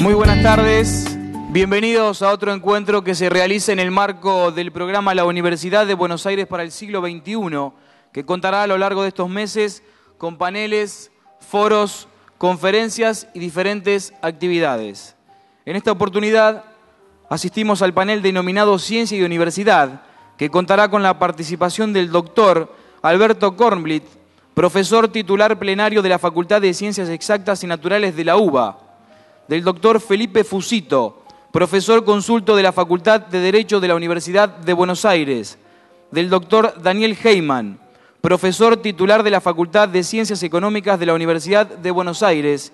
Muy buenas tardes, bienvenidos a otro encuentro que se realiza en el marco del programa La Universidad de Buenos Aires para el siglo XXI, que contará a lo largo de estos meses con paneles, foros, conferencias y diferentes actividades. En esta oportunidad asistimos al panel denominado Ciencia y Universidad, que contará con la participación del doctor Alberto Kornblit, profesor titular plenario de la Facultad de Ciencias Exactas y Naturales de la UBA, del doctor Felipe Fusito, profesor consulto de la Facultad de Derecho de la Universidad de Buenos Aires, del doctor Daniel Heyman, profesor titular de la Facultad de Ciencias Económicas de la Universidad de Buenos Aires,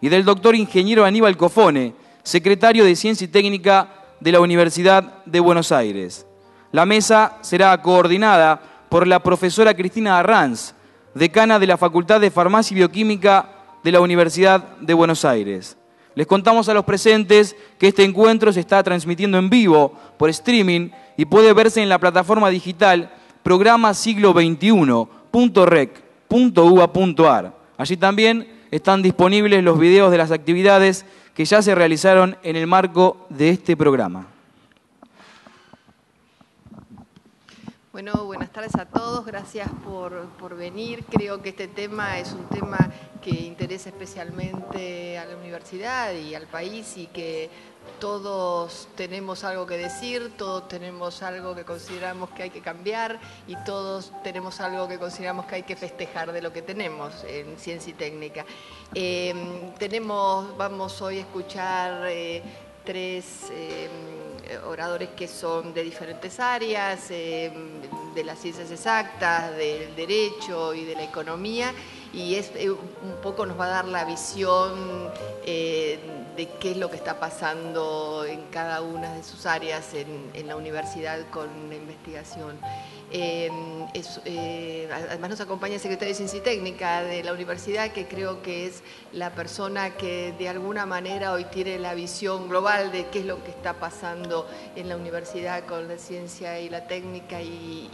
y del doctor ingeniero Aníbal Cofone, secretario de Ciencia y Técnica de la Universidad de Buenos Aires. La mesa será coordinada por la profesora Cristina Arranz, decana de la Facultad de Farmacia y Bioquímica de la Universidad de Buenos Aires. Les contamos a los presentes que este encuentro se está transmitiendo en vivo por streaming y puede verse en la plataforma digital programasiglo21.rec.uba.ar. Allí también están disponibles los videos de las actividades que ya se realizaron en el marco de este programa. Bueno, buenas tardes a todos, gracias por venir. Creo que este tema es un tema que interesa especialmente a la universidad y al país y que todos tenemos algo que decir, todos tenemos algo que consideramos que hay que cambiar y todos tenemos algo que consideramos que hay que festejar de lo que tenemos en ciencia y técnica. Vamos hoy a escuchar tres oradores que son de diferentes áreas, de las ciencias exactas, del derecho y de la economía, y un poco nos va a dar la visión de qué es lo que está pasando en cada una de sus áreas en la universidad con la investigación. Además nos acompaña el secretario de Ciencia y Técnica de la universidad, que creo que es la persona que de alguna manera hoy tiene la visión global de qué es lo que está pasando en la universidad con la ciencia y la técnica y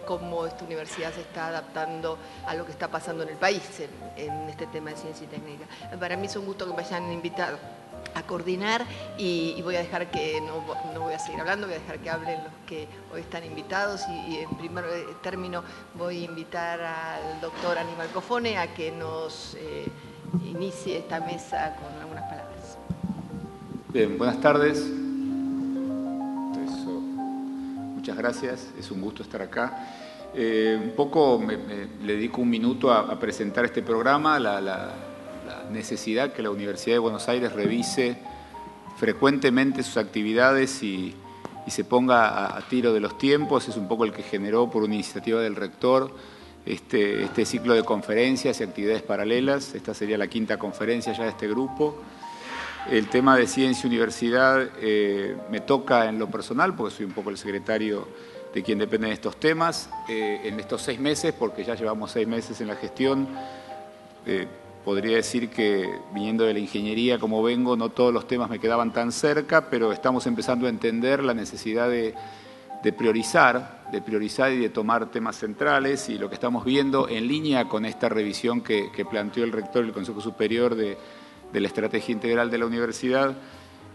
cómo esta universidad se está adaptando a lo que está pasando en el país en este tema de ciencia y técnica. Para mí es un gusto que me hayan invitado a coordinar y voy a dejar que, no voy a seguir hablando, voy a dejar que hablen los que hoy están invitados y en primer término voy a invitar al doctor Aníbal Cofone a que nos inicie esta mesa con algunas palabras. Bien, buenas tardes. Muchas gracias, es un gusto estar acá. Un poco le dedico un minuto a presentar este programa, la necesidad que la Universidad de Buenos Aires revise frecuentemente sus actividades y se ponga a tiro de los tiempos. Es un poco el que generó, por una iniciativa del rector, este ciclo de conferencias y actividades paralelas. Esta sería la quinta conferencia ya de este grupo. El tema de ciencia y universidad me toca en lo personal, porque soy un poco el secretario de quien depende de estos temas. En estos 6 meses, porque ya llevamos 6 meses en la gestión, podría decir que viniendo de la ingeniería como vengo, no todos los temas me quedaban tan cerca, pero estamos empezando a entender la necesidad de priorizar y de tomar temas centrales, y lo que estamos viendo en línea con esta revisión que planteó el rector del Consejo Superior de la estrategia integral de la universidad,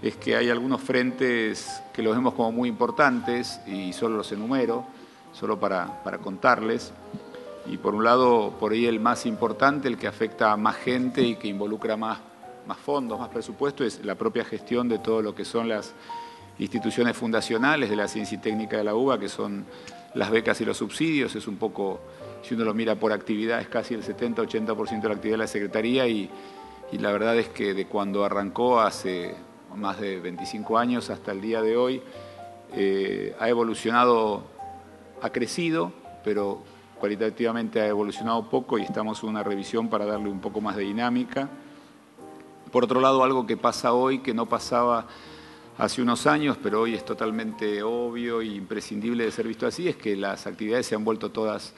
es que hay algunos frentes que los vemos como muy importantes y solo los enumero, solo para contarles. Y por un lado, por ahí el más importante, el que afecta a más gente y que involucra más fondos, más presupuesto, es la propia gestión de todo lo que son las instituciones fundacionales de la ciencia y técnica de la UBA, que son las becas y los subsidios. Es un poco, si uno lo mira por actividad, es casi el 70-80% de la actividad de la Secretaría y la verdad es que de cuando arrancó hace más de 25 años hasta el día de hoy, ha evolucionado, ha crecido, pero cualitativamente ha evolucionado poco y estamos en una revisión para darle un poco más de dinámica. Por otro lado, algo que pasa hoy que no pasaba hace unos años, pero hoy es totalmente obvio e imprescindible de ser visto así, es que las actividades se han vuelto todas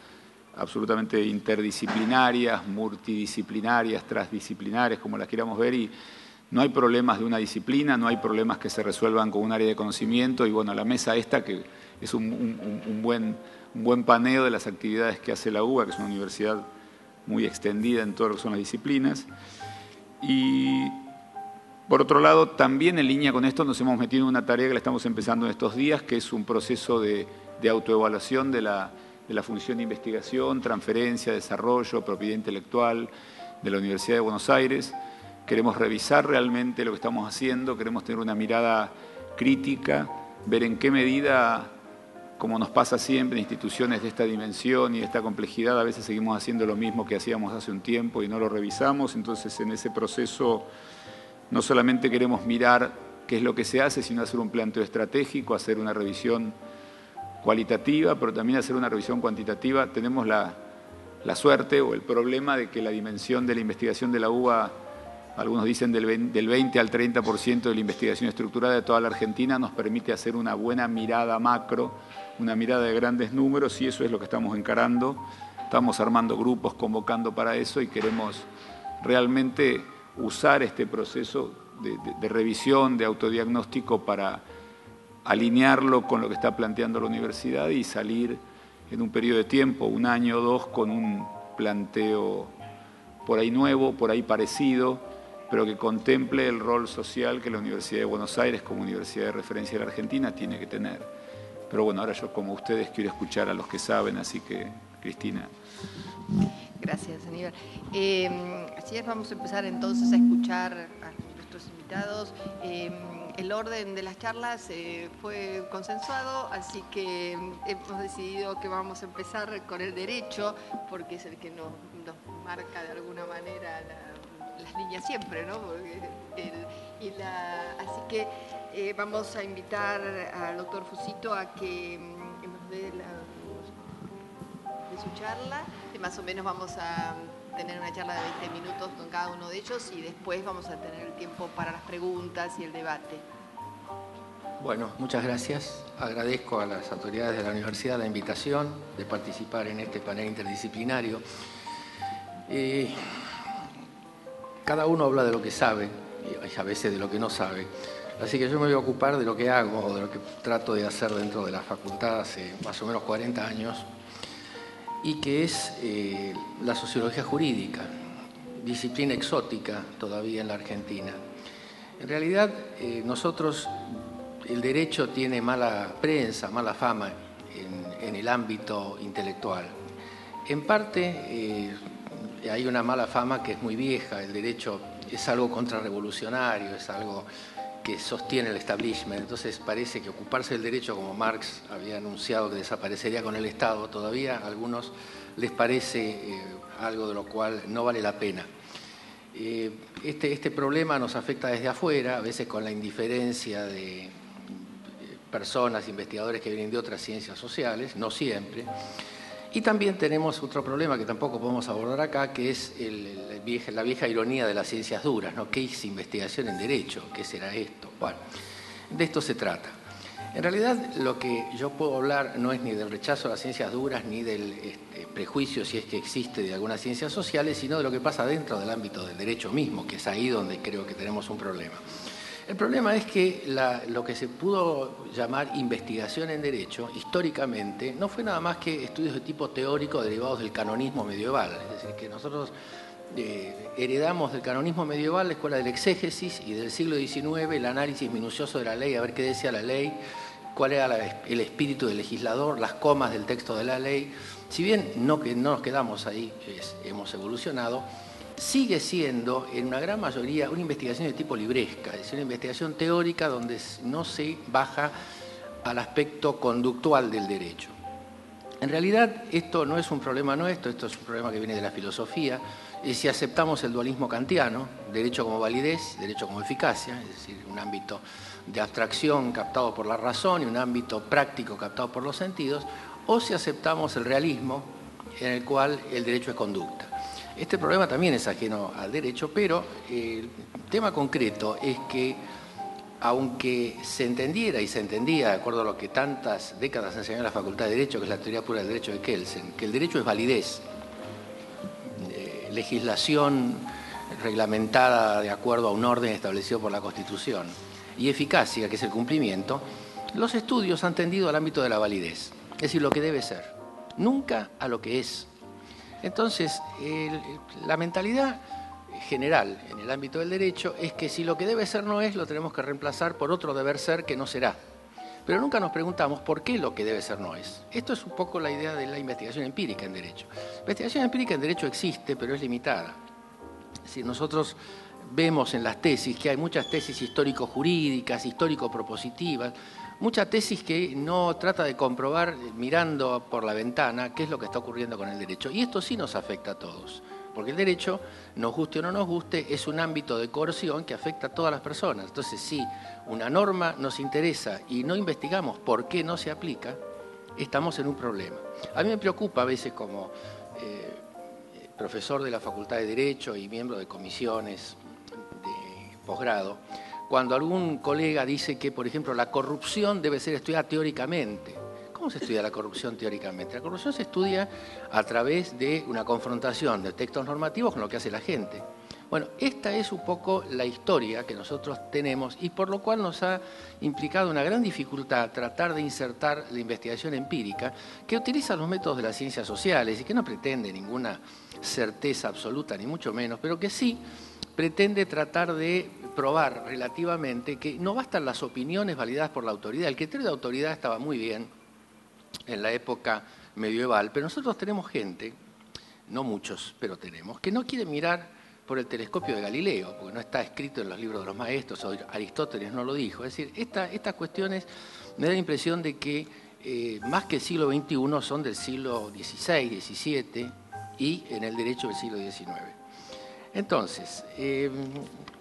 absolutamente interdisciplinarias, multidisciplinarias, transdisciplinarias, como las queramos ver, y no hay problemas de una disciplina, no hay problemas que se resuelvan con un área de conocimiento, y bueno, la mesa esta, que es un buen paneo de las actividades que hace la UBA, que es una universidad muy extendida en todo lo que son las disciplinas. Y por otro lado, también en línea con esto nos hemos metido en una tarea que la estamos empezando en estos días, que es un proceso de autoevaluación de la función de investigación, transferencia, desarrollo, propiedad intelectual de la Universidad de Buenos Aires. Queremos revisar realmente lo que estamos haciendo, queremos tener una mirada crítica, ver en qué medida, como nos pasa siempre en instituciones de esta dimensión y de esta complejidad, a veces seguimos haciendo lo mismo que hacíamos hace un tiempo y no lo revisamos. Entonces, en ese proceso no solamente queremos mirar qué es lo que se hace, sino hacer un planteo estratégico, hacer una revisión cualitativa, pero también hacer una revisión cuantitativa. Tenemos la suerte o el problema de que la dimensión de la investigación de la UBA, algunos dicen del 20 al 30% de la investigación estructurada de toda la Argentina, nos permite hacer una buena mirada macro, una mirada de grandes números, y eso es lo que estamos encarando. Estamos armando grupos, convocando para eso, y queremos realmente usar este proceso de revisión, de autodiagnóstico, para alinearlo con lo que está planteando la universidad y salir en un periodo de tiempo, 1 año o 2, con un planteo por ahí nuevo, por ahí parecido, pero que contemple el rol social que la Universidad de Buenos Aires, como universidad de referencia de la Argentina, tiene que tener. Pero bueno, ahora yo, como ustedes, quiero escuchar a los que saben, así que, Cristina. Gracias, Aníbal. Así es, vamos a empezar entonces a escuchar a nuestros invitados. El orden de las charlas fue consensuado, así que hemos decidido que vamos a empezar con el derecho, porque es el que nos marca de alguna manera las líneas siempre, ¿no? Así que vamos a invitar al doctor Fusito a que nos dé de su charla. Más o menos vamos a tener una charla de 20 minutos con cada uno de ellos, y después vamos a tener el tiempo para las preguntas y el debate. Bueno, muchas gracias. Agradezco a las autoridades de la universidad la invitación de participar en este panel interdisciplinario. Cada uno habla de lo que sabe y a veces de lo que no sabe. Así que yo me voy a ocupar de lo que hago o de lo que trato de hacer dentro de la facultad hace más o menos 40 años, y que es la sociología jurídica, disciplina exótica todavía en la Argentina. En realidad, nosotros, el derecho tiene mala prensa, mala fama en el ámbito intelectual. En parte hay una mala fama que es muy vieja. El derecho es algo contrarrevolucionario, es algo que sostiene el establishment. Entonces parece que ocuparse del derecho, como Marx había anunciado que desaparecería con el Estado, todavía a algunos les parece algo de lo cual no vale la pena. Este problema nos afecta desde afuera, a veces con la indiferencia de personas, investigadores que vienen de otras ciencias sociales, no siempre. Y también tenemos otro problema que tampoco podemos abordar acá, que es la vieja ironía de las ciencias duras, ¿no? ¿Qué es investigación en derecho? ¿Qué será esto? Bueno, de esto se trata. En realidad, lo que yo puedo hablar no es ni del rechazo a las ciencias duras, ni del prejuicio, si es que existe, de algunas ciencias sociales, sino de lo que pasa dentro del ámbito del derecho mismo, que es ahí donde creo que tenemos un problema. El problema es que lo que se pudo llamar investigación en derecho, históricamente, no fue nada más que estudios de tipo teórico derivados del canonismo medieval. Es decir, que nosotros heredamos del canonismo medieval la escuela del exégesis, y del siglo XIX el análisis minucioso de la ley, a ver qué decía la ley, cuál era el espíritu del legislador, las comas del texto de la ley. Si bien no nos quedamos ahí, hemos evolucionado, sigue siendo en una gran mayoría una investigación de tipo libresca, es decir, una investigación teórica donde no se baja al aspecto conductual del derecho. En realidad esto no es un problema nuestro, esto es un problema que viene de la filosofía, y si aceptamos el dualismo kantiano, derecho como validez, derecho como eficacia, es decir, un ámbito de abstracción captado por la razón y un ámbito práctico captado por los sentidos, o si aceptamos el realismo, en el cual el derecho es conducta. Este problema también es ajeno al derecho, pero el tema concreto es que, aunque se entendiera y se entendía, de acuerdo a lo que tantas décadas enseñó en la Facultad de Derecho, que es la teoría pura del derecho de Kelsen, que el derecho es validez, legislación reglamentada de acuerdo a un orden establecido por la Constitución, y eficacia, que es el cumplimiento, Los estudios han tendido al ámbito de la validez, es decir, lo que debe ser, nunca a lo que es. Entonces, la mentalidad general en el ámbito del derecho es que si lo que debe ser no es, lo tenemos que reemplazar por otro deber ser que no será. Pero nunca nos preguntamos por qué lo que debe ser no es. Esto es un poco la idea de la investigación empírica en derecho. La investigación empírica en derecho existe, pero es limitada. Es decir, nosotros vemos en las tesis que hay muchas tesis histórico-jurídicas, histórico-propositivas, mucha tesis que no trata de comprobar mirando por la ventana qué es lo que está ocurriendo con el derecho. Y esto sí nos afecta a todos. Porque el derecho, nos guste o no nos guste, es un ámbito de coerción que afecta a todas las personas. Entonces, si una norma nos interesa y no investigamos por qué no se aplica, estamos en un problema. A mí me preocupa a veces como profesor de la Facultad de Derecho y miembro de comisiones de posgrado, cuando algún colega dice que, por ejemplo, la corrupción debe ser estudiada teóricamente. ¿Cómo se estudia la corrupción teóricamente? La corrupción se estudia a través de una confrontación de textos normativos con lo que hace la gente. Bueno, esta es un poco la historia que nosotros tenemos y por lo cual nos ha implicado una gran dificultad tratar de insertar la investigación empírica que utiliza los métodos de las ciencias sociales y que no pretende ninguna certeza absoluta, ni mucho menos, pero que sí pretende tratar de probar relativamente que no bastan las opiniones validadas por la autoridad. El criterio de autoridad estaba muy bien en la época medieval, pero nosotros tenemos gente, no muchos, pero tenemos, que no quiere mirar por el telescopio de Galileo, porque no está escrito en los libros de los maestros, o Aristóteles no lo dijo. Es decir, estas cuestiones me da la impresión de que más que el siglo XXI son del siglo XVI, XVII y en el derecho del siglo XIX. Entonces,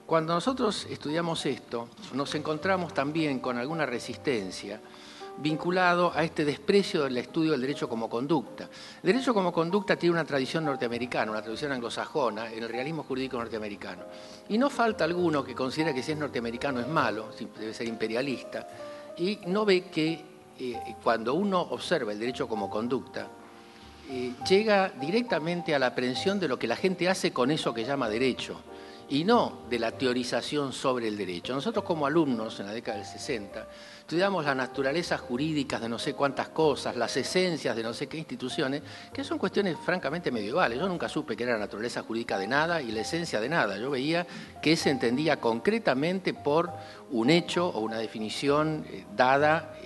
cuando nosotros estudiamos esto, nos encontramos también con alguna resistencia vinculado a este desprecio del estudio del derecho como conducta. El derecho como conducta tiene una tradición norteamericana, una tradición anglosajona, en el realismo jurídico norteamericano. Y no falta alguno que considera que si es norteamericano es malo, debe ser imperialista, y no ve que cuando uno observa el derecho como conducta, llega directamente a la aprehensión de lo que la gente hace con eso que llama derecho, y no de la teorización sobre el derecho. Nosotros como alumnos en la década del 60 estudiamos las naturalezas jurídicas de no sé cuántas cosas, las esencias de no sé qué instituciones, que son cuestiones francamente medievales. Yo nunca supe que era la naturaleza jurídica de nada y la esencia de nada. Yo veía que se entendía concretamente por un hecho o una definición dada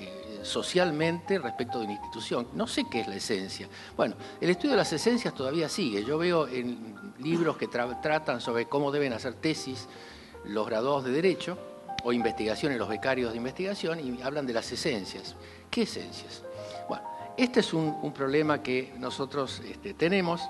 socialmente respecto de una institución. No sé qué es la esencia. Bueno, el estudio de las esencias todavía sigue. Yo veo en libros que tratan sobre cómo deben hacer tesis los graduados de Derecho o investigaciones, los becarios de investigación, y hablan de las esencias. ¿Qué esencias? Bueno, este es un problema que nosotros tenemos,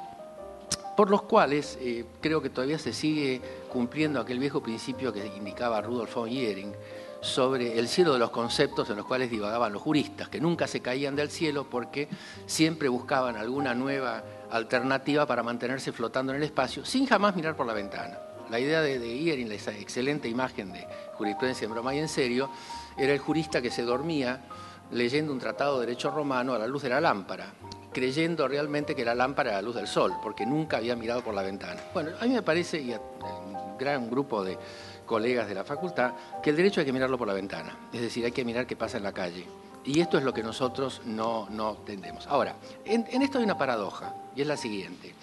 por los cuales creo que todavía se sigue cumpliendo aquel viejo principio que indicaba Rudolf von Jhering sobre el cielo de los conceptos en los cuales divagaban los juristas, que nunca se caían del cielo porque siempre buscaban alguna nueva alternativa para mantenerse flotando en el espacio sin jamás mirar por la ventana. La idea de Jhering, esa excelente imagen de jurisprudencia en broma y en serio, era el jurista que se dormía leyendo un tratado de derecho romano a la luz de la lámpara, creyendo realmente que la lámpara era la luz del sol, porque nunca había mirado por la ventana. Bueno, a mí me parece, y a un gran grupo de colegas de la facultad, que el derecho hay que mirarlo por la ventana, es decir, hay que mirar qué pasa en la calle. Y esto es lo que nosotros no tendemos. Ahora, en esto hay una paradoja, y es la siguiente.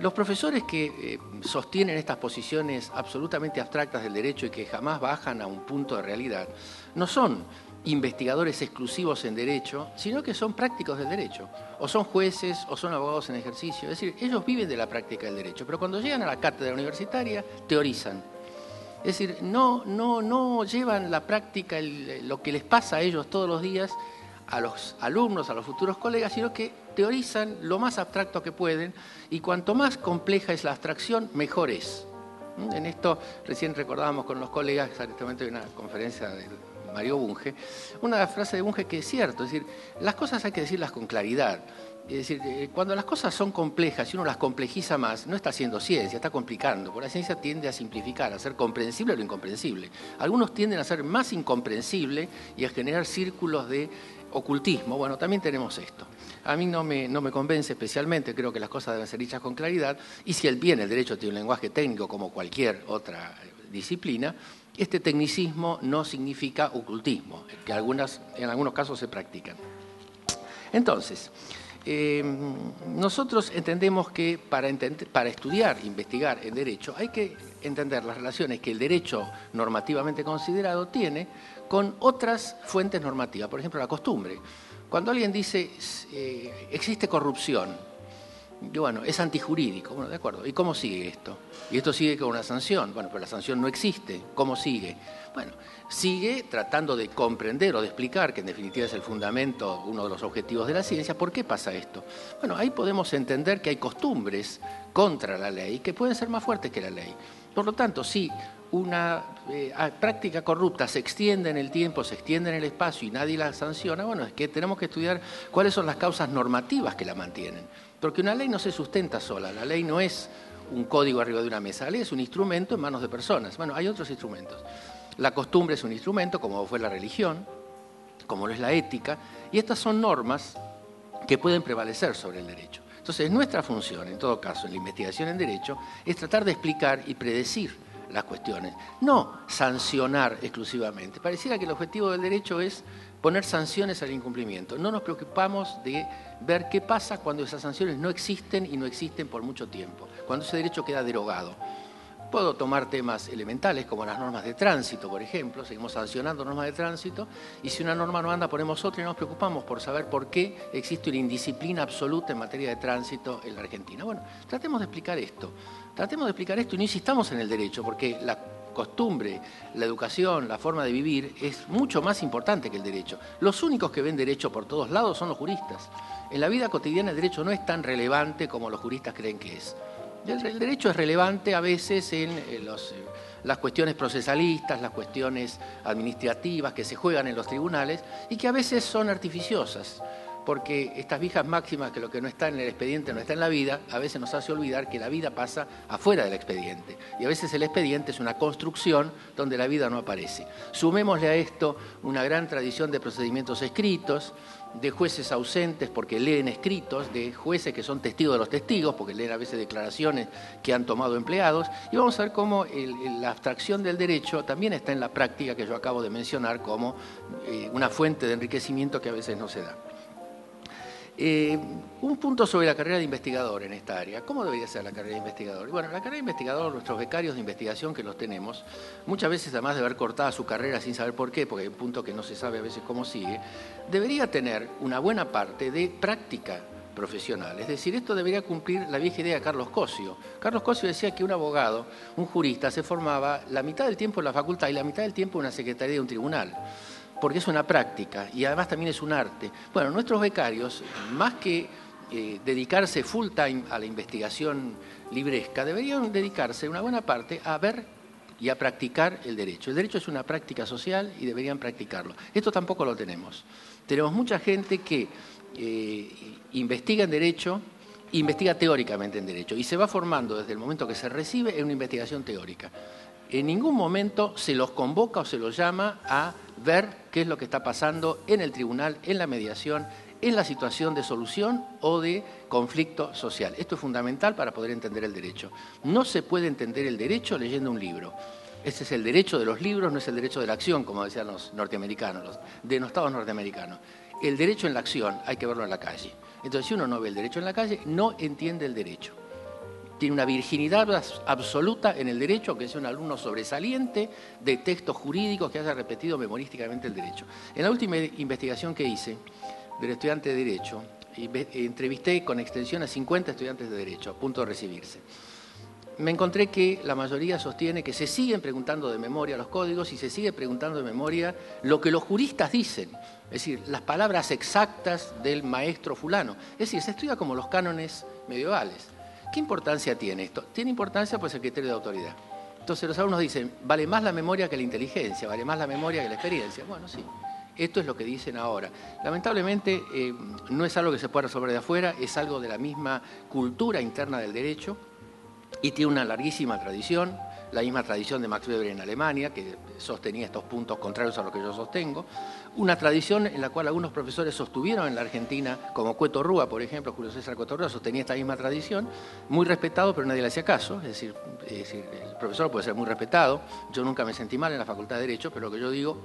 Los profesores que sostienen estas posiciones absolutamente abstractas del derecho y que jamás bajan a un punto de realidad, no son investigadores exclusivos en derecho, sino que son prácticos del derecho, o son jueces o son abogados en ejercicio. Es decir, ellos viven de la práctica del derecho, pero cuando llegan a la cátedra universitaria, teorizan. Es decir, no llevan la práctica, lo que les pasa a ellos todos los días, a los alumnos, a los futuros colegas, sino que teorizan lo más abstracto que pueden, y cuanto más compleja es la abstracción, mejor es. En esto recién recordábamos con los colegas, en este momento hay una conferencia de Mario Bunge, una frase de Bunge que es cierto, es decir, las cosas hay que decirlas con claridad. Es decir, cuando las cosas son complejas y uno las complejiza más, no está haciendo ciencia, está complicando, porque la ciencia tiende a simplificar, a hacer comprensible lo incomprensible. Algunos tienden a ser más incomprensible y a generar círculos de ocultismo. Bueno, también tenemos esto. A mí no me convence especialmente, creo que las cosas deben ser dichas con claridad, y si el derecho tiene un lenguaje técnico como cualquier otra disciplina, Este tecnicismo no significa ocultismo, que en algunos casos se practican. Entonces, nosotros entendemos que para estudiar, investigar el derecho, hay que entender las relaciones que el derecho normativamente considerado tiene con otras fuentes normativas, por ejemplo, la costumbre. Cuando alguien dice existe corrupción, y bueno, es antijurídico, bueno, de acuerdo, ¿y cómo sigue esto? Y esto sigue con una sanción, bueno, pero la sanción no existe, ¿cómo sigue? Bueno, sigue tratando de comprender o de explicar, que en definitiva es el fundamento, uno de los objetivos de la ciencia, ¿por qué pasa esto? Bueno, ahí podemos entender que hay costumbres contra la ley que pueden ser más fuertes que la ley. Por lo tanto, si una práctica corrupta se extiende en el tiempo, se extiende en el espacio y nadie la sanciona, bueno, es que tenemos que estudiar cuáles son las causas normativas que la mantienen. Porque una ley no se sustenta sola, la ley no es un código arriba de una mesa, la ley es un instrumento en manos de personas. Bueno, hay otros instrumentos. La costumbre es un instrumento, como fue la religión, como lo es la ética, y estas son normas que pueden prevalecer sobre el derecho. Entonces, nuestra función, en todo caso, en la investigación en derecho, es tratar de explicar y predecir las cuestiones, no sancionar exclusivamente. Pareciera que el objetivo del derecho es poner sanciones al incumplimiento. No nos preocupamos de ver qué pasa cuando esas sanciones no existen y no existen por mucho tiempo, cuando ese derecho queda derogado. Puedo tomar temas elementales como las normas de tránsito, por ejemplo, seguimos sancionando normas de tránsito y si una norma no anda ponemos otra y nos preocupamos por saber por qué existe una indisciplina absoluta en materia de tránsito en la Argentina. Bueno, tratemos de explicar esto y no insistamos en el derecho porque la costumbre, la educación, la forma de vivir es mucho más importante que el derecho. Los únicos que ven derecho por todos lados son los juristas. En la vida cotidiana el derecho no es tan relevante como los juristas creen que es. El derecho es relevante a veces en las cuestiones procesalistas, las cuestiones administrativas que se juegan en los tribunales y que a veces son artificiosas, porque estas viejas máximas que lo que no está en el expediente no está en la vida, a veces nos hace olvidar que la vida pasa afuera del expediente. Y a veces el expediente es una construcción donde la vida no aparece. Sumémosle a esto una gran tradición de procedimientos escritos, de jueces ausentes porque leen escritos, de jueces que son testigos de los testigos porque leen a veces declaraciones que han tomado empleados, y vamos a ver cómo la abstracción del derecho también está en la práctica que yo acabo de mencionar como una fuente de enriquecimiento que a veces no se da. Un punto sobre la carrera de investigador en esta área. ¿Cómo debería ser la carrera de investigador? Bueno, la carrera de investigador, nuestros becarios de investigación que los tenemos, muchas veces además de haber cortado su carrera sin saber por qué, porque hay un punto que no se sabe a veces cómo sigue, debería tener una buena parte de práctica profesional. Es decir, esto debería cumplir la vieja idea de Carlos Cosio. Carlos Cosio decía que un abogado, un jurista, se formaba la mitad del tiempo en la facultad y la mitad del tiempo en una secretaría de un tribunal, porque es una práctica y además también es un arte. Bueno, nuestros becarios, más que dedicarse full time a la investigación libresca, deberían dedicarse una buena parte a ver y a practicar el derecho. El derecho es una práctica social y deberían practicarlo. Esto tampoco lo tenemos. Tenemos mucha gente que investiga en derecho, investiga teóricamente en derecho y se va formando desde el momento que se recibe en una investigación teórica. En ningún momento se los convoca o se los llama a ver qué es lo que está pasando en el tribunal, en la mediación, en la situación de solución o de conflicto social. Esto es fundamental para poder entender el derecho. No se puede entender el derecho leyendo un libro. Ese es el derecho de los libros, no es el derecho de la acción, como decían los norteamericanos, los denostados norteamericanos. El derecho en la acción hay que verlo en la calle. Entonces, si uno no ve el derecho en la calle, no entiende el derecho. Tiene una virginidad absoluta en el derecho, que es un alumno sobresaliente de textos jurídicos que haya repetido memorísticamente el derecho. En la última investigación que hice del estudiante de Derecho, entrevisté con extensión a 50 estudiantes de Derecho a punto de recibirse. Me encontré que la mayoría sostiene que se siguen preguntando de memoria los códigos y se sigue preguntando de memoria lo que los juristas dicen, es decir, las palabras exactas del maestro fulano. Es decir, se estudia como los cánones medievales. ¿Qué importancia tiene esto? Tiene importancia pues el criterio de autoridad. Entonces los alumnos dicen, vale más la memoria que la inteligencia, vale más la memoria que la experiencia. Bueno, sí, esto es lo que dicen ahora. Lamentablemente no es algo que se pueda resolver de afuera, es algo de la misma cultura interna del derecho y tiene una larguísima tradición. la misma tradición de Max Weber en Alemania, que sostenía estos puntos contrarios a lo que yo sostengo, una tradición en la cual algunos profesores sostuvieron en la Argentina, como Cueto Rúa, por ejemplo, Julio César Cueto Rúa sostenía esta misma tradición, muy respetado, pero nadie le hacía caso, es decir, el profesor puede ser muy respetado, yo nunca me sentí mal en la Facultad de Derecho, pero lo que yo digo,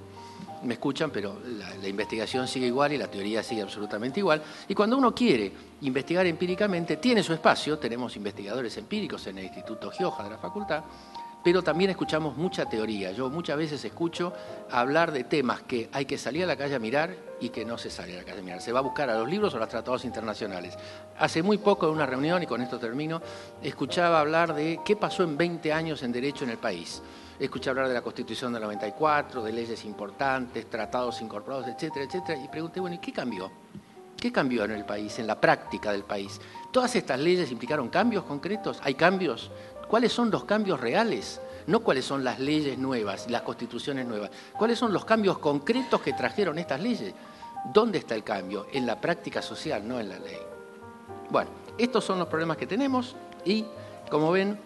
me escuchan, pero la investigación sigue igual y la teoría sigue absolutamente igual, y cuando uno quiere investigar empíricamente, tiene su espacio, tenemos investigadores empíricos en el Instituto Gioja de la Facultad, pero también escuchamos mucha teoría. Yo muchas veces escucho hablar de temas que hay que salir a la calle a mirar y que no se sale a la calle a mirar. Se va a buscar a los libros o a los tratados internacionales. Hace muy poco en una reunión, y con esto termino, escuchaba hablar de qué pasó en 20 años en derecho en el país. Escuché hablar de la Constitución del 94, de leyes importantes, tratados incorporados, etcétera, etcétera, y pregunté, bueno, ¿y qué cambió? ¿Qué cambió en el país, en la práctica del país? ¿Todas estas leyes implicaron cambios concretos? ¿Hay cambios? ¿Cuáles son los cambios reales? No cuáles son las leyes nuevas, las constituciones nuevas. ¿Cuáles son los cambios concretos que trajeron estas leyes? ¿Dónde está el cambio? En la práctica social, no en la ley. Bueno, estos son los problemas que tenemos y, como ven,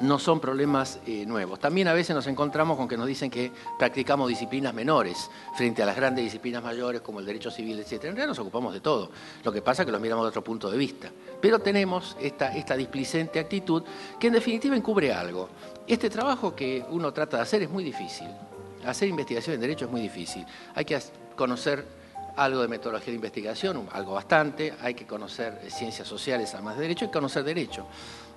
no son problemas nuevos. También a veces nos encontramos con que nos dicen que practicamos disciplinas menores frente a las grandes disciplinas mayores como el derecho civil, etc. En realidad nos ocupamos de todo. Lo que pasa es que los miramos de otro punto de vista. Pero tenemos esta displicente actitud que en definitiva encubre algo. Este trabajo que uno trata de hacer es muy difícil. Hacer investigación en derecho es muy difícil. Hay que conocer algo de metodología de investigación, algo bastante. Hay que conocer ciencias sociales, además de derecho, hay que conocer derecho.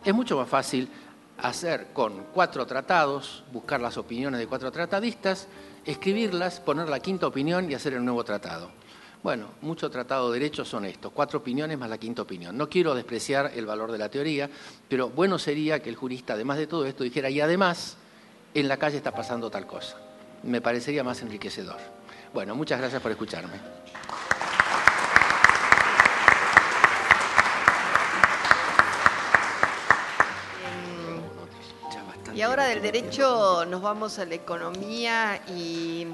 Es mucho más fácil hacer con 4 tratados, buscar las opiniones de 4 tratadistas, escribirlas, poner la 5ª opinión y hacer el nuevo tratado. Bueno, muchos tratados de derecho son estos, 4 opiniones más la 5ª opinión. No quiero despreciar el valor de la teoría, pero bueno sería que el jurista, además de todo esto, dijera, y además, en la calle está pasando tal cosa. Me parecería más enriquecedor. Bueno, muchas gracias por escucharme. Y ahora del derecho nos vamos a la economía y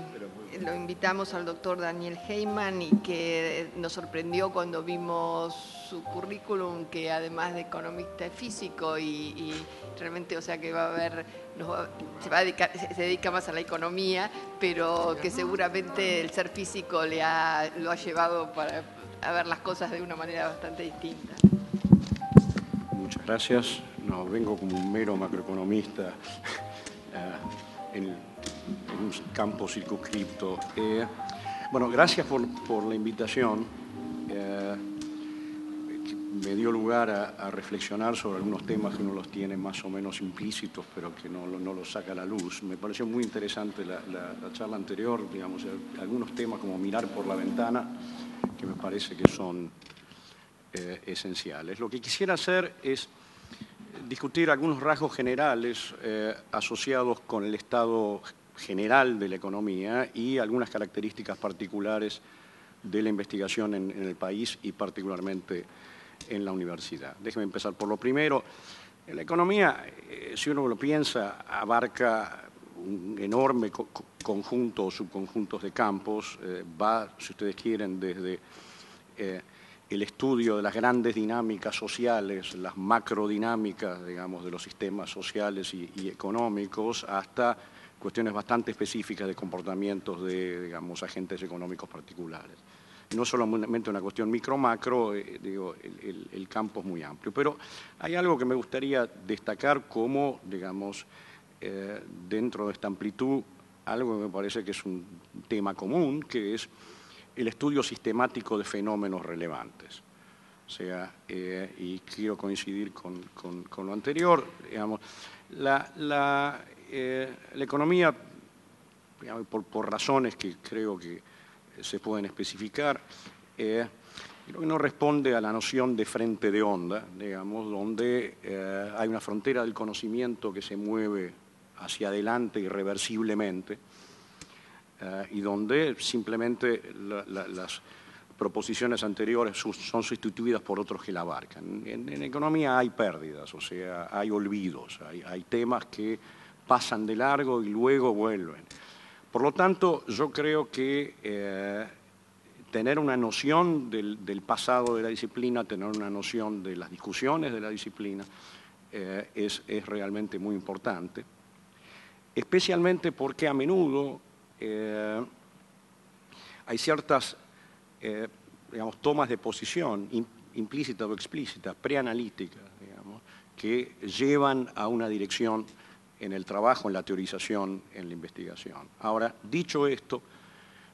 lo invitamos al doctor Daniel Heyman, y que nos sorprendió cuando vimos su currículum, que además de economista es físico y realmente, o sea que va a haber, se dedica más a la economía, pero que seguramente el ser físico lo ha llevado a ver las cosas de una manera bastante distinta. Muchas gracias. No, vengo como un mero macroeconomista en un campo circunscripto. Bueno, gracias por la invitación. Me dio lugar a reflexionar sobre algunos temas que uno los tiene más o menos implícitos, pero que no los saca a la luz. Me pareció muy interesante la charla anterior, digamos, algunos temas como mirar por la ventana, que me parece que son esenciales. Lo que quisiera hacer es discutir algunos rasgos generales asociados con el estado general de la economía y algunas características particulares de la investigación en el país y particularmente en la universidad. Déjeme empezar por lo primero. La economía, si uno lo piensa, abarca un enorme conjunto o subconjuntos de campos. Va, si ustedes quieren, desde el estudio de las grandes dinámicas sociales, las macrodinámicas, digamos, de los sistemas sociales y económicos, hasta cuestiones bastante específicas de comportamientos de, digamos, agentes económicos particulares. No solamente una cuestión micro-macro, digo, el campo es muy amplio. Pero hay algo que me gustaría destacar como, digamos, dentro de esta amplitud, algo que me parece que es un tema común, que es el estudio sistemático de fenómenos relevantes. O sea, y quiero coincidir con lo anterior, digamos, la economía, digamos, por razones que creo que se pueden especificar, creo que no responde a la noción de frente de onda, digamos, donde hay una frontera del conocimiento que se mueve hacia adelante irreversiblemente, y donde simplemente las proposiciones anteriores son sustituidas por otros que la abarcan. En economía hay pérdidas, o sea, hay olvidos, hay temas que pasan de largo y luego vuelven. Por lo tanto, yo creo que tener una noción del pasado de la disciplina, tener una noción de las discusiones de la disciplina, es realmente muy importante. especialmente porque a menudo hay ciertas digamos, tomas de posición implícitas o explícitas, preanalíticas, digamos, que llevan a una dirección en el trabajo, en la teorización, en la investigación. Ahora, dicho esto,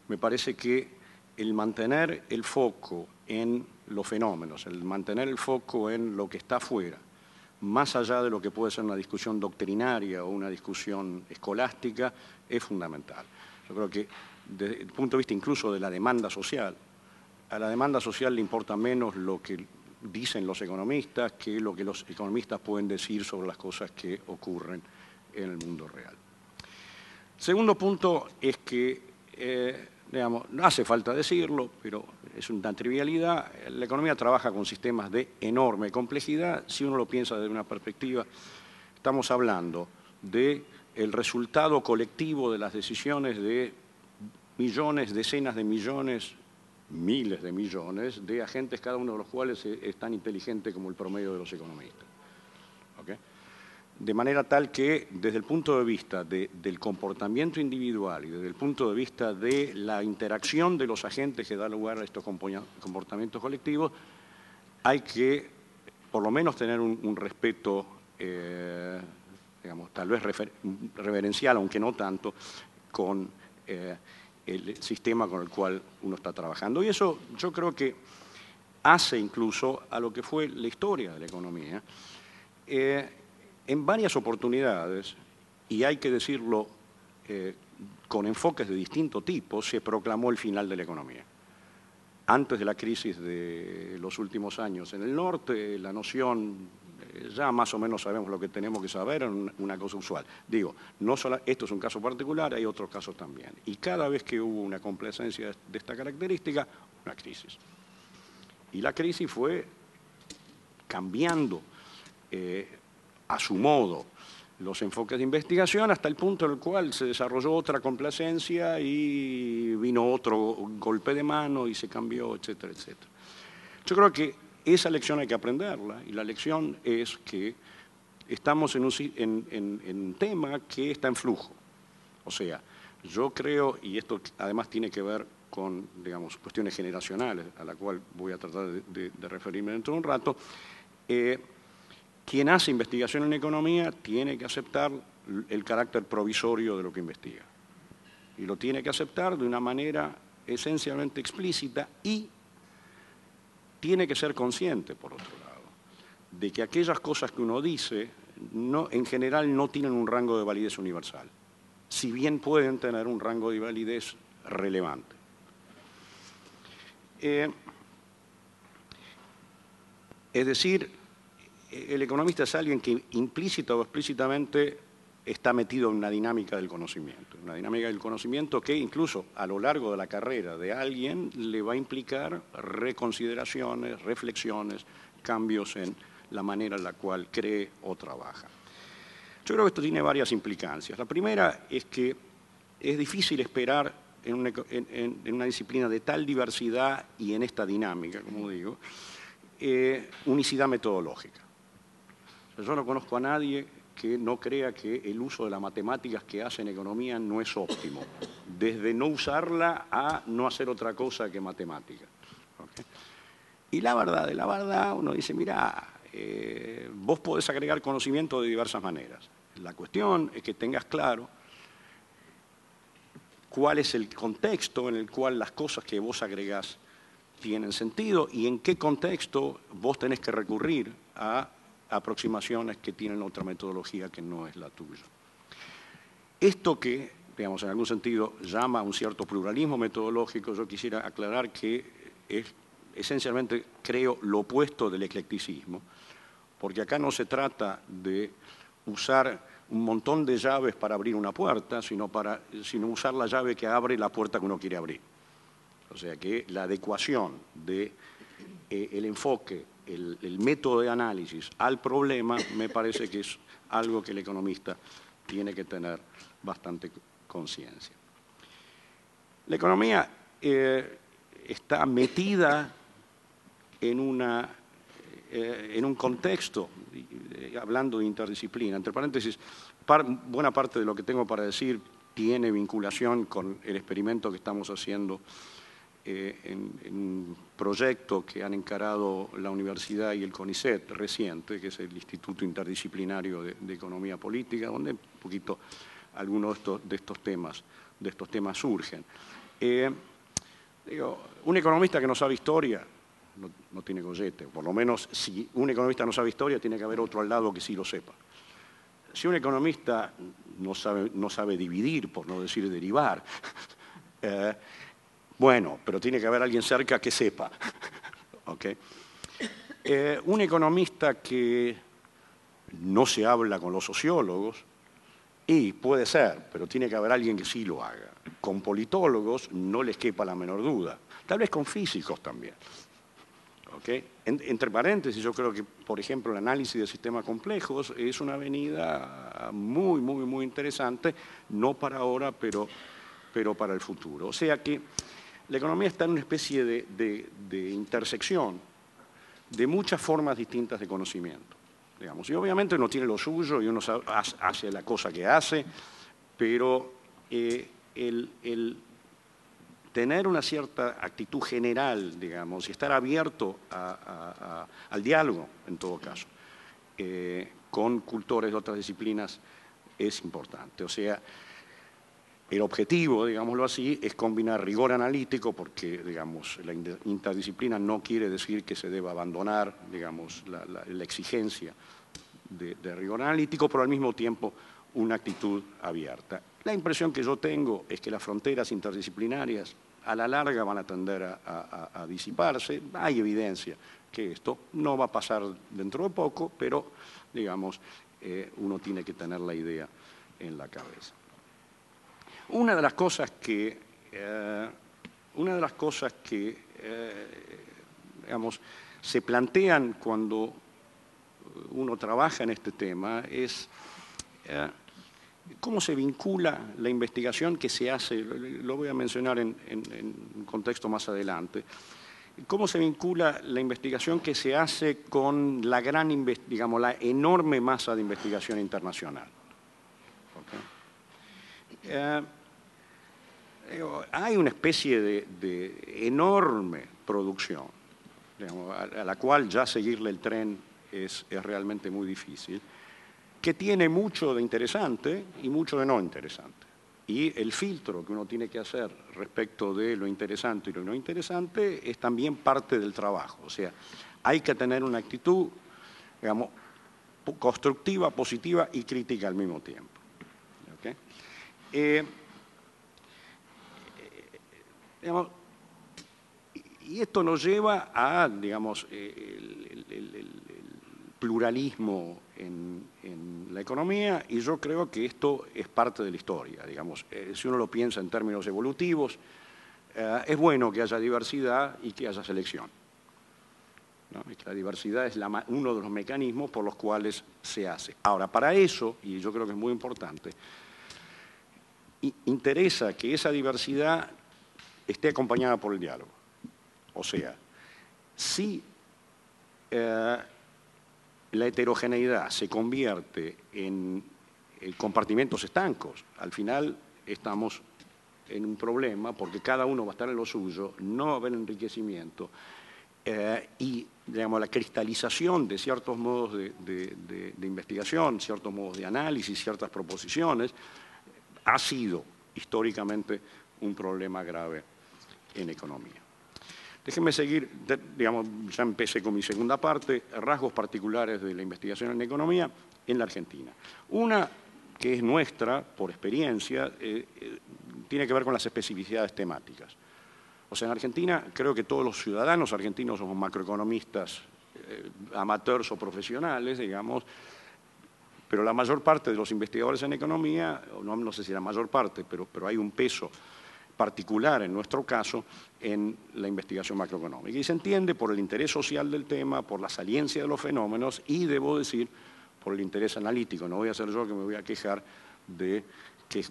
me parece que el mantener el foco en los fenómenos, el mantener el foco en lo que está afuera, más allá de lo que puede ser una discusión doctrinaria o una discusión escolástica, es fundamental. Yo creo que desde el punto de vista incluso de la demanda social, a la demanda social le importa menos lo que dicen los economistas que lo que los economistas pueden decir sobre las cosas que ocurren en el mundo real. Segundo punto es que, digamos, no hace falta decirlo, pero es una trivialidad, la economía trabaja con sistemas de enorme complejidad. Si uno lo piensa desde una perspectiva, estamos hablando del resultado colectivo de las decisiones de millones, decenas de millones, miles de millones de agentes, cada uno de los cuales es tan inteligente como el promedio de los economistas. ¿Okay? De manera tal que desde el punto de vista del comportamiento individual y desde el punto de vista de la interacción de los agentes que da lugar a estos comportamientos colectivos, hay que por lo menos tener un respeto, digamos, tal vez reverencial, aunque no tanto, con el sistema con el cual uno está trabajando. Y eso yo creo que hace incluso a lo que fue la historia de la economía. En varias oportunidades, y hay que decirlo con enfoques de distinto tipo, se proclamó el final de la economía. Antes de la crisis de los últimos años en el norte, la noción, ya más o menos sabemos lo que tenemos que saber, es una cosa usual. Digo, no solo, esto es un caso particular, hay otros casos también. Y cada vez que hubo una complacencia de esta característica, una crisis. Y la crisis fue cambiando a su modo los enfoques de investigación hasta el punto en el cual se desarrolló otra complacencia y vino otro golpe de mano y se cambió, etcétera, etcétera. Yo creo que esa lección hay que aprenderla y la lección es que estamos en un tema que está en flujo. O sea, yo creo, y esto además tiene que ver con, digamos, cuestiones generacionales, a la cual voy a tratar de referirme dentro de un rato, quien hace investigación en economía tiene que aceptar el carácter provisorio de lo que investiga. Y lo tiene que aceptar de una manera esencialmente explícita y tiene que ser consciente, por otro lado, de que aquellas cosas que uno dice en general no tienen un rango de validez universal, si bien pueden tener un rango de validez relevante. Es decir, el economista es alguien que implícita o explícitamente está metido en una dinámica del conocimiento, que incluso a lo largo de la carrera de alguien le va a implicar reconsideraciones, reflexiones, cambios en la manera en la cual cree o trabaja. Yo creo que esto tiene varias implicancias. La primera es que es difícil esperar en una disciplina de tal diversidad y en esta dinámica, como digo, unicidad metodológica. Yo no conozco a nadie que no crea que el uso de las matemáticas que hace en economía no es óptimo, desde no usarla a no hacer otra cosa que matemática. ¿Okay? Y la verdad, uno dice, mira, vos podés agregar conocimiento de diversas maneras. La cuestión es que tengas claro cuál es el contexto en el cual las cosas que vos agregás tienen sentido y en qué contexto vos tenés que recurrir a aproximaciones que tienen otra metodología que no es la tuya. Esto que, digamos, en algún sentido llama a un cierto pluralismo metodológico, yo quisiera aclarar que es esencialmente, creo, lo opuesto del eclecticismo, porque acá no se trata de usar un montón de llaves para abrir una puerta, sino usar la llave que abre la puerta que uno quiere abrir. O sea que la adecuación del enfoque, el método de análisis al problema, me parece que es algo que el economista tiene que tener bastante conciencia. La economía está metida en un contexto hablando de interdisciplina, entre paréntesis, buena parte de lo que tengo para decir tiene vinculación con el experimento que estamos haciendo en un proyecto que han encarado la universidad y el CONICET reciente, que es el Instituto Interdisciplinario de Economía Política, donde un poquito algunos de estos temas surgen. Un economista que no sabe historia no tiene gollete, por lo menos si un economista no sabe historia tiene que haber otro al lado que sí lo sepa. Si un economista no sabe dividir, por no decir derivar, bueno, pero tiene que haber alguien cerca que sepa. ¿Okay? Un economista que no se habla con los sociólogos, y puede ser, pero tiene que haber alguien que sí lo haga. Con politólogos no les quepa la menor duda, tal vez con físicos también. ¿Okay? Entre paréntesis, yo creo que, por ejemplo, el análisis de sistemas complejos es una avenida muy, muy, muy interesante, no para ahora, pero para el futuro. O sea que la economía está en una especie de intersección de muchas formas distintas de conocimiento, digamos. Y obviamente uno tiene lo suyo y uno hace la cosa que hace, pero el tener una cierta actitud general, digamos, y estar abierto al diálogo, en todo caso, con cultores de otras disciplinas es importante. O sea, el objetivo, digámoslo así, es combinar rigor analítico, porque, digamos, la interdisciplina no quiere decir que se deba abandonar, digamos, la exigencia de rigor analítico, pero al mismo tiempo una actitud abierta. La impresión que yo tengo es que las fronteras interdisciplinarias a la larga van a tender a disiparse. Hay evidencia que esto no va a pasar dentro de poco, pero, digamos, uno tiene que tener la idea en la cabeza. Una de las cosas que digamos, se plantean cuando uno trabaja en este tema es cómo se vincula la investigación que se hace, lo voy a mencionar en un contexto más adelante, cómo se vincula la investigación que se hace con la digamos, la enorme masa de investigación internacional. ¿Okay? Hay una especie de enorme producción, digamos, a la cual ya seguirle el tren es realmente muy difícil, que tiene mucho de interesante y mucho de no interesante. Y el filtro que uno tiene que hacer respecto de lo interesante y lo no interesante es también parte del trabajo. O sea, hay que tener una actitud, digamos, constructiva, positiva y crítica al mismo tiempo. ¿Okay? Digamos, y esto nos lleva a, digamos, el pluralismo en la economía, y yo creo que esto es parte de la historia. Digamos, si uno lo piensa en términos evolutivos, es bueno que haya diversidad y que haya selección, ¿no? Y que la diversidad es uno de los mecanismos por los cuales se hace. Ahora, para eso, y yo creo que es muy importante, interesa que esa diversidad esté acompañada por el diálogo. O sea, si la heterogeneidad se convierte en compartimentos estancos, al final estamos en un problema porque cada uno va a estar en lo suyo, no va a haber enriquecimiento y, digamos, la cristalización de ciertos modos de investigación, ciertos modos de análisis, ciertas proposiciones, ha sido históricamente un problema grave en economía. Déjenme seguir, digamos, ya empecé con mi segunda parte, rasgos particulares de la investigación en economía en la Argentina. Una que es nuestra, por experiencia, tiene que ver con las especificidades temáticas. O sea, en Argentina creo que todos los ciudadanos argentinos somos macroeconomistas, amateurs o profesionales, digamos, pero la mayor parte de los investigadores en economía, no sé si la mayor parte, pero hay un peso particular en nuestro caso en la investigación macroeconómica. Y se entiende por el interés social del tema, por la saliencia de los fenómenos y, debo decir, por el interés analítico. No voy a ser yo que me voy a quejar de que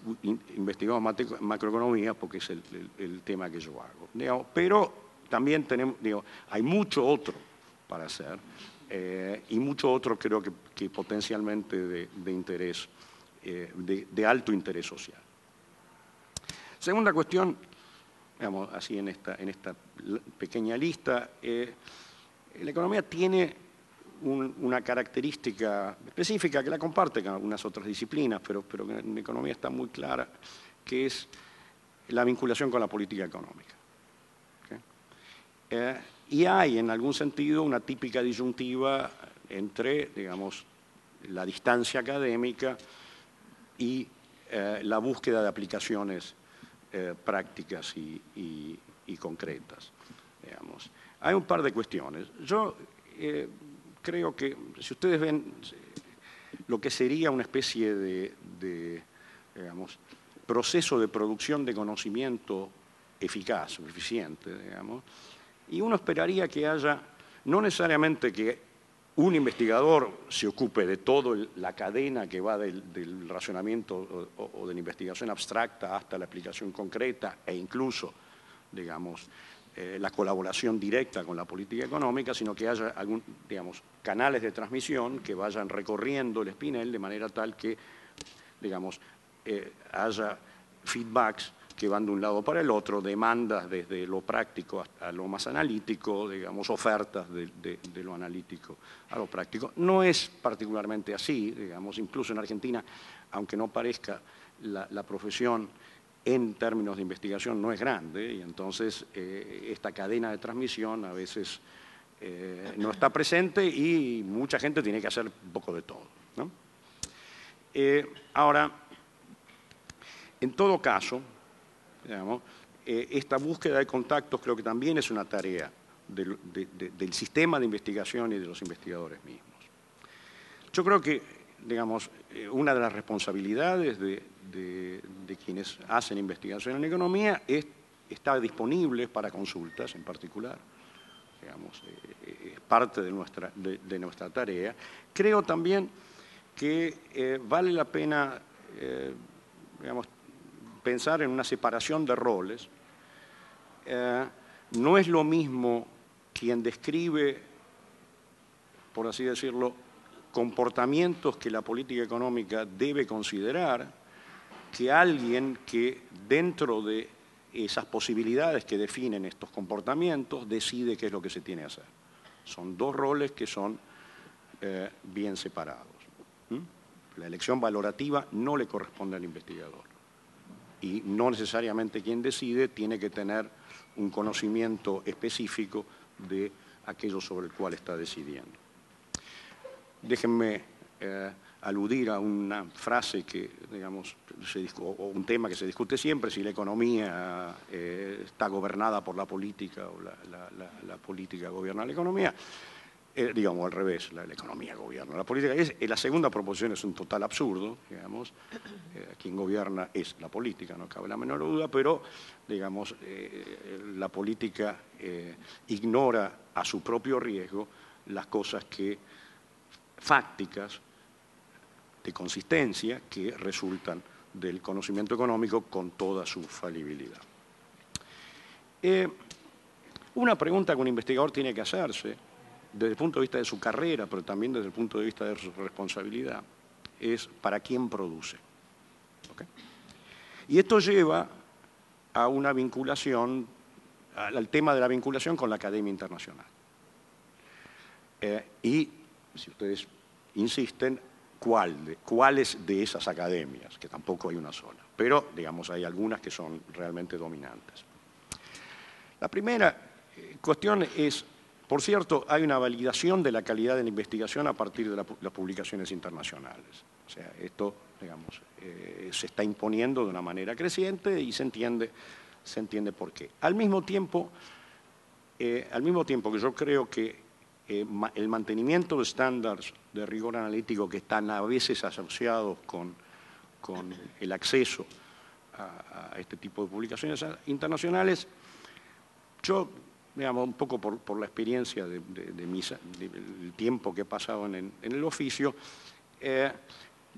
investigamos macroeconomía porque es el tema que yo hago. Digamos, pero también tenemos, hay mucho otro para hacer, y mucho otro creo que potencialmente de interés, de alto interés social. Segunda cuestión, digamos así en esta pequeña lista, la economía tiene una característica específica que la comparte con algunas otras disciplinas, pero que en economía está muy clara, que es la vinculación con la política económica. ¿Okay? Y hay, en algún sentido, una típica disyuntiva entre, digamos, la distancia académica y la búsqueda de aplicaciones prácticas y concretas, digamos. Hay un par de cuestiones. Yo creo que, si ustedes ven lo que sería una especie de digamos, proceso de producción de conocimiento eficaz o eficiente, digamos, y uno esperaría que haya, no necesariamente que un investigador se ocupe de toda la cadena que va del razonamiento o de la investigación abstracta hasta la aplicación concreta e incluso, digamos, la colaboración directa con la política económica, sino que haya digamos, canales de transmisión que vayan recorriendo el espinel de manera tal que, digamos, haya feedbacks que van de un lado para el otro, demandas desde lo práctico a lo más analítico, digamos, ofertas de lo analítico a lo práctico. No es particularmente así, digamos, incluso en Argentina, aunque no parezca, la profesión en términos de investigación no es grande, y entonces esta cadena de transmisión a veces no está presente y mucha gente tiene que hacer un poco de todo, ¿no? Ahora, en todo caso, digamos, esta búsqueda de contactos creo que también es una tarea del sistema de investigación y de los investigadores mismos. Yo creo que, digamos, una de las responsabilidades de quienes hacen investigación en economía es estar disponibles para consultas en particular. Digamos, es parte de nuestra tarea. Creo también que vale la pena, digamos, pensar en una separación de roles. No es lo mismo quien describe, por así decirlo, comportamientos que la política económica debe considerar, que alguien que dentro de esas posibilidades que definen estos comportamientos decide qué es lo que se tiene que hacer. Son dos roles que son bien separados. La elección valorativa no le corresponde al investigador. Y no necesariamente quien decide tiene que tener un conocimiento específico de aquello sobre el cual está decidiendo. Déjenme aludir a una frase que, digamos, o un tema que se discute siempre, si la economía está gobernada por la política o la política gobierna la economía. Digamos, al revés, la economía gobierna la política. La segunda proposición es un total absurdo, digamos. Quien gobierna es la política, no cabe la menor duda, pero, digamos, la política ignora a su propio riesgo las cosas fácticas, de consistencia, que resultan del conocimiento económico con toda su falibilidad. Una pregunta que un investigador tiene que hacerse, desde el punto de vista de su carrera, pero también desde el punto de vista de su responsabilidad, es ¿para quién produce? ¿Okay? Y esto lleva a una vinculación, al tema de la vinculación con la academia internacional. Y, si ustedes insisten, ¿cuáles de esas academias? Que tampoco hay una sola, pero, digamos, hay algunas que son realmente dominantes. La primera cuestión es, por cierto, hay una validación de la calidad de la investigación a partir de las publicaciones internacionales. O sea, esto, digamos, se está imponiendo de una manera creciente y se entiende por qué. Al mismo tiempo que yo creo que el mantenimiento de estándares de rigor analítico que están a veces asociados con el acceso a este tipo de publicaciones internacionales, yo, digamos, un poco por la experiencia del tiempo que he pasado en el oficio,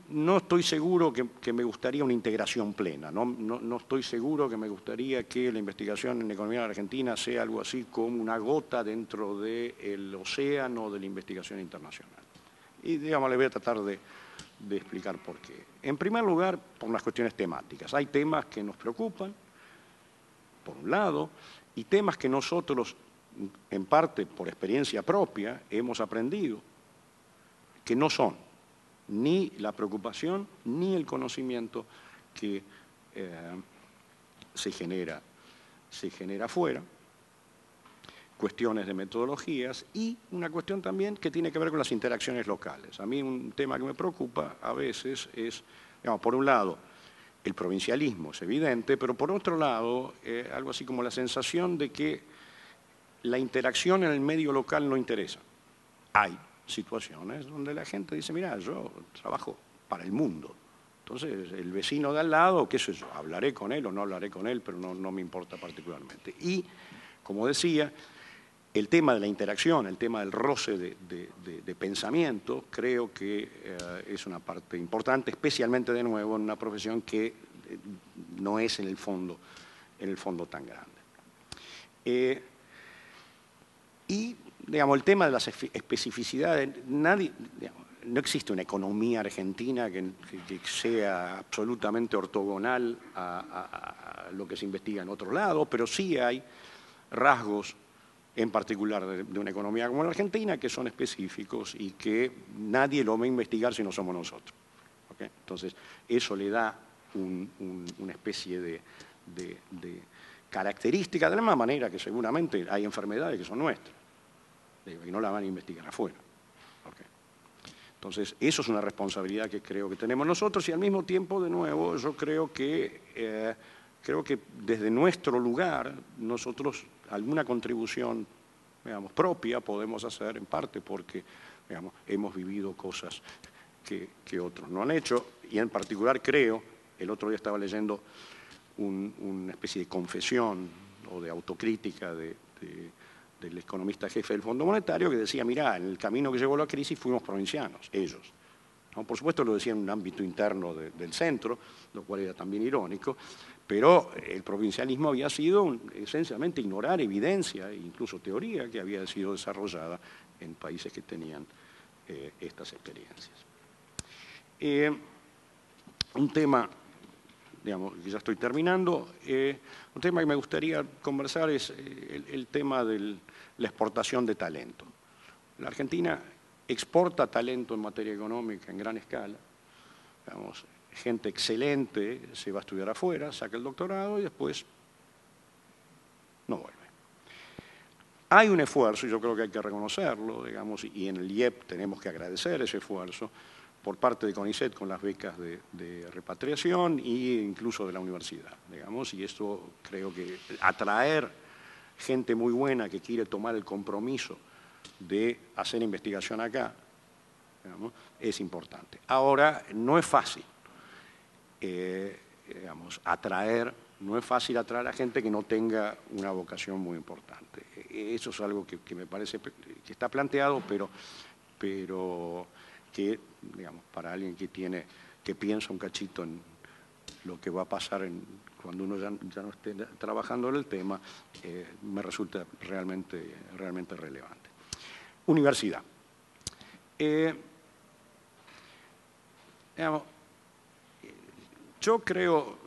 no estoy seguro que me gustaría una integración plena, no estoy seguro que me gustaría que la investigación en economía en Argentina sea algo así como una gota dentro del océano de la investigación internacional. Y digamos, le voy a tratar de explicar por qué. En primer lugar, por las cuestiones temáticas. Hay temas que nos preocupan, por un lado, y temas que nosotros, en parte por experiencia propia, hemos aprendido que no son ni la preocupación ni el conocimiento que se genera afuera, cuestiones de metodologías y una cuestión también que tiene que ver con las interacciones locales. A mí un tema que me preocupa a veces es, digamos, por un lado, el provincialismo es evidente, pero por otro lado, algo así como la sensación de que la interacción en el medio local no interesa. Hay situaciones donde la gente dice, mira, yo trabajo para el mundo. Entonces, el vecino de al lado, qué sé yo, hablaré con él o no hablaré con él, pero no me importa particularmente. Y, como decía, el tema de la interacción, el tema del roce de pensamiento, creo que es una parte importante, especialmente de nuevo en una profesión que no es en el fondo tan grande. Y, digamos, el tema de las especificidades, no existe una economía argentina que sea absolutamente ortogonal a lo que se investiga en otro lado, pero sí hay rasgos, en particular de una economía como la Argentina, que son específicos y que nadie lo va a investigar si no somos nosotros. ¿Okay? Entonces, eso le da una especie de característica, de la misma manera que seguramente hay enfermedades que son nuestras, y no la van a investigar afuera. ¿Okay? Entonces, eso es una responsabilidad que creo que tenemos nosotros y al mismo tiempo, de nuevo, yo creo que desde nuestro lugar nosotros alguna contribución, digamos, propia podemos hacer, en parte porque, digamos, hemos vivido cosas que otros no han hecho, y en particular creo, el otro día estaba leyendo una especie de confesión o de autocrítica del economista jefe del Fondo Monetario que decía, mirá, en el camino que llevó la crisis fuimos provincianos, ellos. ¿No? Por supuesto lo decía en un ámbito interno del centro, lo cual era también irónico, pero el provincialismo había sido esencialmente ignorar evidencia e incluso teoría que había sido desarrollada en países que tenían estas experiencias. Un tema, digamos, que ya estoy terminando, un tema que me gustaría conversar es el tema de la exportación de talento. La Argentina exporta talento en materia económica en gran escala, digamos, gente excelente se va a estudiar afuera, saca el doctorado y después no vuelve. Hay un esfuerzo, y yo creo que hay que reconocerlo, digamos, y en el IEP tenemos que agradecer ese esfuerzo por parte de CONICET con las becas de repatriación e incluso de la universidad, digamos, y esto creo que atraer gente muy buena que quiere tomar el compromiso de hacer investigación acá, digamos, es importante. Ahora, no es fácil. Digamos, no es fácil atraer a gente que no tenga una vocación muy importante. Eso es algo que me parece que está planteado, pero que, digamos, para alguien que piensa un cachito en lo que va a pasar cuando uno ya no esté trabajando en el tema, me resulta realmente relevante. Universidad. Digamos, yo creo,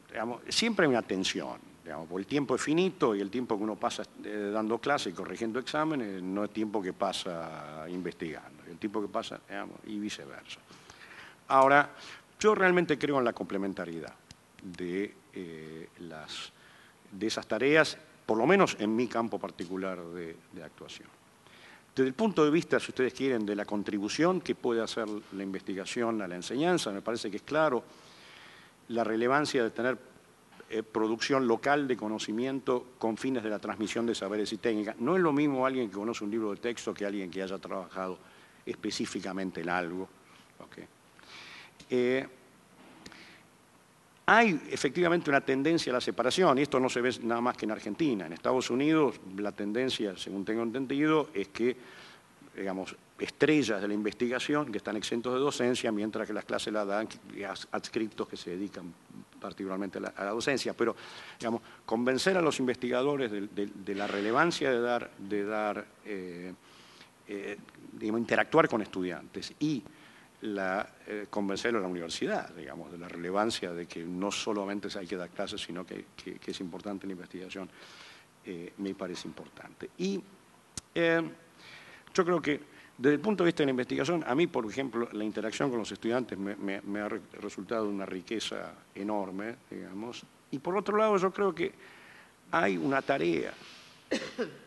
digamos, siempre hay una tensión, digamos, porque el tiempo es finito y el tiempo que uno pasa dando clases y corrigiendo exámenes no es tiempo que pasa investigando, el tiempo que pasa, digamos, y viceversa. Ahora, yo realmente creo en la complementariedad de esas tareas, por lo menos en mi campo particular de actuación. Desde el punto de vista, si ustedes quieren, de la contribución que puede hacer la investigación a la enseñanza, me parece que es claro la relevancia de tener producción local de conocimiento con fines de la transmisión de saberes y técnicas. No es lo mismo alguien que conoce un libro de texto que alguien que haya trabajado específicamente en algo. ¿Okay? Hay efectivamente una tendencia a la separación, y esto no se ve nada más que en Argentina. En Estados Unidos la tendencia, según tengo entendido, es que digamos, estrellas de la investigación que están exentos de docencia, mientras que las clases la dan adscriptos que se dedican particularmente a la docencia. Pero, digamos, convencer a los investigadores de la relevancia de digamos, interactuar con estudiantes y convencer a la universidad, digamos, de la relevancia de que no solamente hay que dar clases, sino que es importante la investigación, me parece importante. Y yo creo que desde el punto de vista de la investigación, a mí, por ejemplo, la interacción con los estudiantes me ha resultado una riqueza enorme, digamos. Y por otro lado, yo creo que hay una tarea,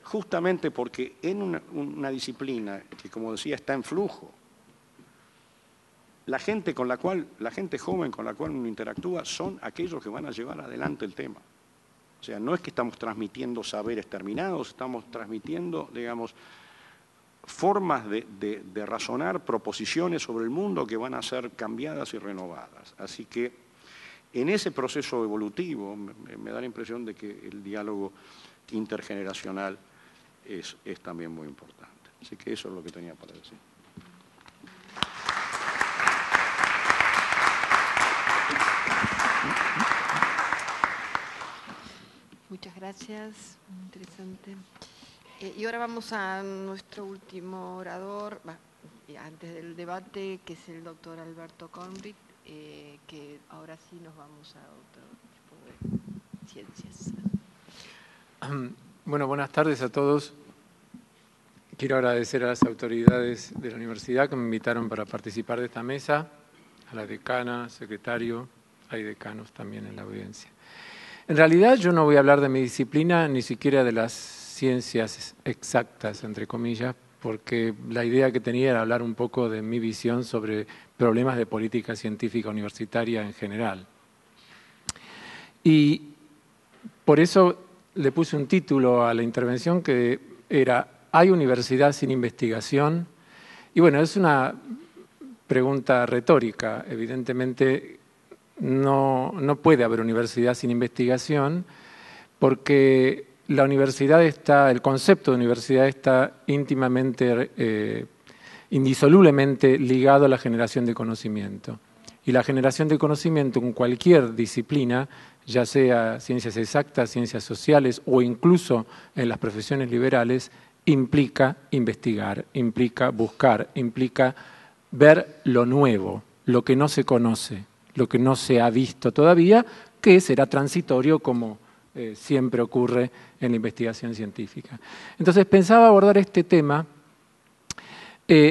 justamente porque en una disciplina que, como decía, está en flujo, la gente joven con la cual uno interactúa son aquellos que van a llevar adelante el tema. O sea, no es que estamos transmitiendo saberes terminados, estamos transmitiendo, digamos, formas de razonar, proposiciones sobre el mundo que van a ser cambiadas y renovadas. Así que en ese proceso evolutivo me da la impresión de que el diálogo intergeneracional es también muy importante. Así que eso es lo que tenía para decir. Muchas gracias, muy interesante. Y ahora vamos a nuestro último orador, antes del debate, que es el doctor Alberto Kornblith, que ahora sí nos vamos a otro tipo de ciencias. Bueno, buenas tardes a todos. Quiero agradecer a las autoridades de la universidad que me invitaron para participar de esta mesa, a la decana, secretario, hay decanos también en la audiencia. En realidad yo no voy a hablar de mi disciplina, ni siquiera de las ciencias exactas, entre comillas, porque la idea que tenía era hablar un poco de mi visión sobre problemas de política científica universitaria en general. Y por eso le puse un título a la intervención que era ¿hay universidad sin investigación? Y bueno, es una pregunta retórica. Evidentemente no puede haber universidad sin investigación porque la universidad el concepto de universidad está íntimamente, indisolublemente ligado a la generación de conocimiento. Y la generación de conocimiento en cualquier disciplina, ya sea ciencias exactas, ciencias sociales o incluso en las profesiones liberales, implica investigar, implica buscar, implica ver lo nuevo, lo que no se conoce, lo que no se ha visto todavía, que será transitorio como siempre ocurre en la investigación científica. Entonces pensaba abordar este tema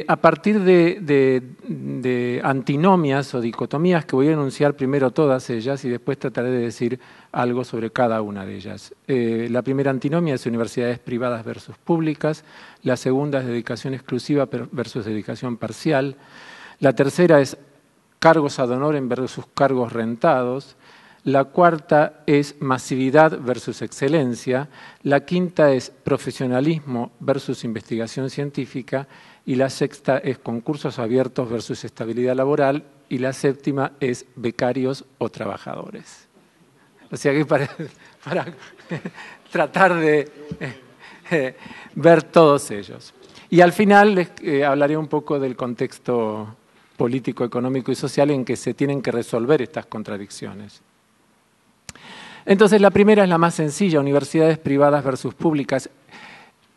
a partir de antinomias o dicotomías que voy a enunciar primero todas ellas y después trataré de decir algo sobre cada una de ellas. La primera antinomia es universidades privadas versus públicas, la segunda es dedicación exclusiva versus dedicación parcial, la tercera es cargos ad honorem versus cargos rentados, la cuarta es masividad versus excelencia, la quinta es profesionalismo versus investigación científica y la sexta es concursos abiertos versus estabilidad laboral y la séptima es becarios o trabajadores. O sea que para tratar de ver todos ellos. Y al final les hablaré un poco del contexto político, económico y social en que se tienen que resolver estas contradicciones. Entonces, la primera es la más sencilla, universidades privadas versus públicas.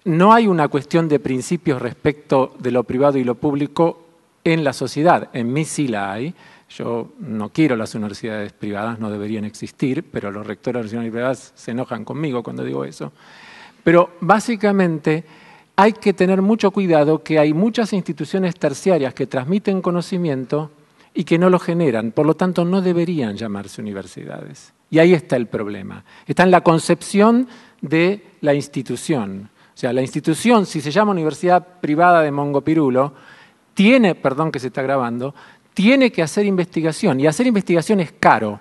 No hay una cuestión de principios respecto de lo privado y lo público en la sociedad. En mí sí la hay. Yo no quiero las universidades privadas, no deberían existir, pero los rectores de las universidades privadas se enojan conmigo cuando digo eso. Pero básicamente hay que tener mucho cuidado que hay muchas instituciones terciarias que transmiten conocimiento y que no lo generan. Por lo tanto, no deberían llamarse universidades. Y ahí está el problema. Está en la concepción de la institución. O sea, la institución, si se llama Universidad Privada de Mongopirulo, tiene, perdón que se está grabando, tiene que hacer investigación. Y hacer investigación es caro.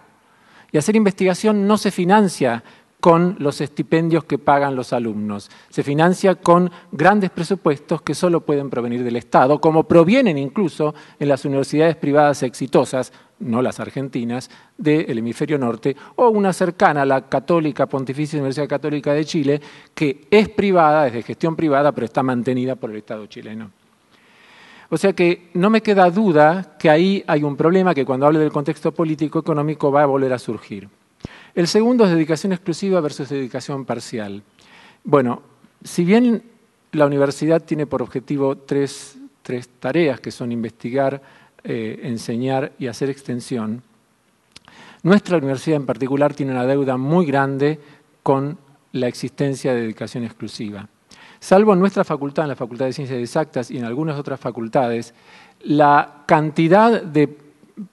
Y hacer investigación no se financia con los estipendios que pagan los alumnos. Se financia con grandes presupuestos que solo pueden provenir del Estado, como provienen incluso en las universidades privadas exitosas, no las argentinas, del hemisferio norte, o una cercana, la Católica, Pontificia Universidad Católica de Chile, que es privada, es de gestión privada, pero está mantenida por el Estado chileno. O sea que no me queda duda que ahí hay un problema que cuando hable del contexto político-económico va a volver a surgir. El segundo es dedicación exclusiva versus dedicación parcial. Bueno, si bien la universidad tiene por objetivo tres tareas, que son investigar, enseñar y hacer extensión, nuestra universidad en particular tiene una deuda muy grande con la existencia de dedicación exclusiva. Salvo en nuestra facultad, en la Facultad de Ciencias Exactas y en algunas otras facultades, la cantidad de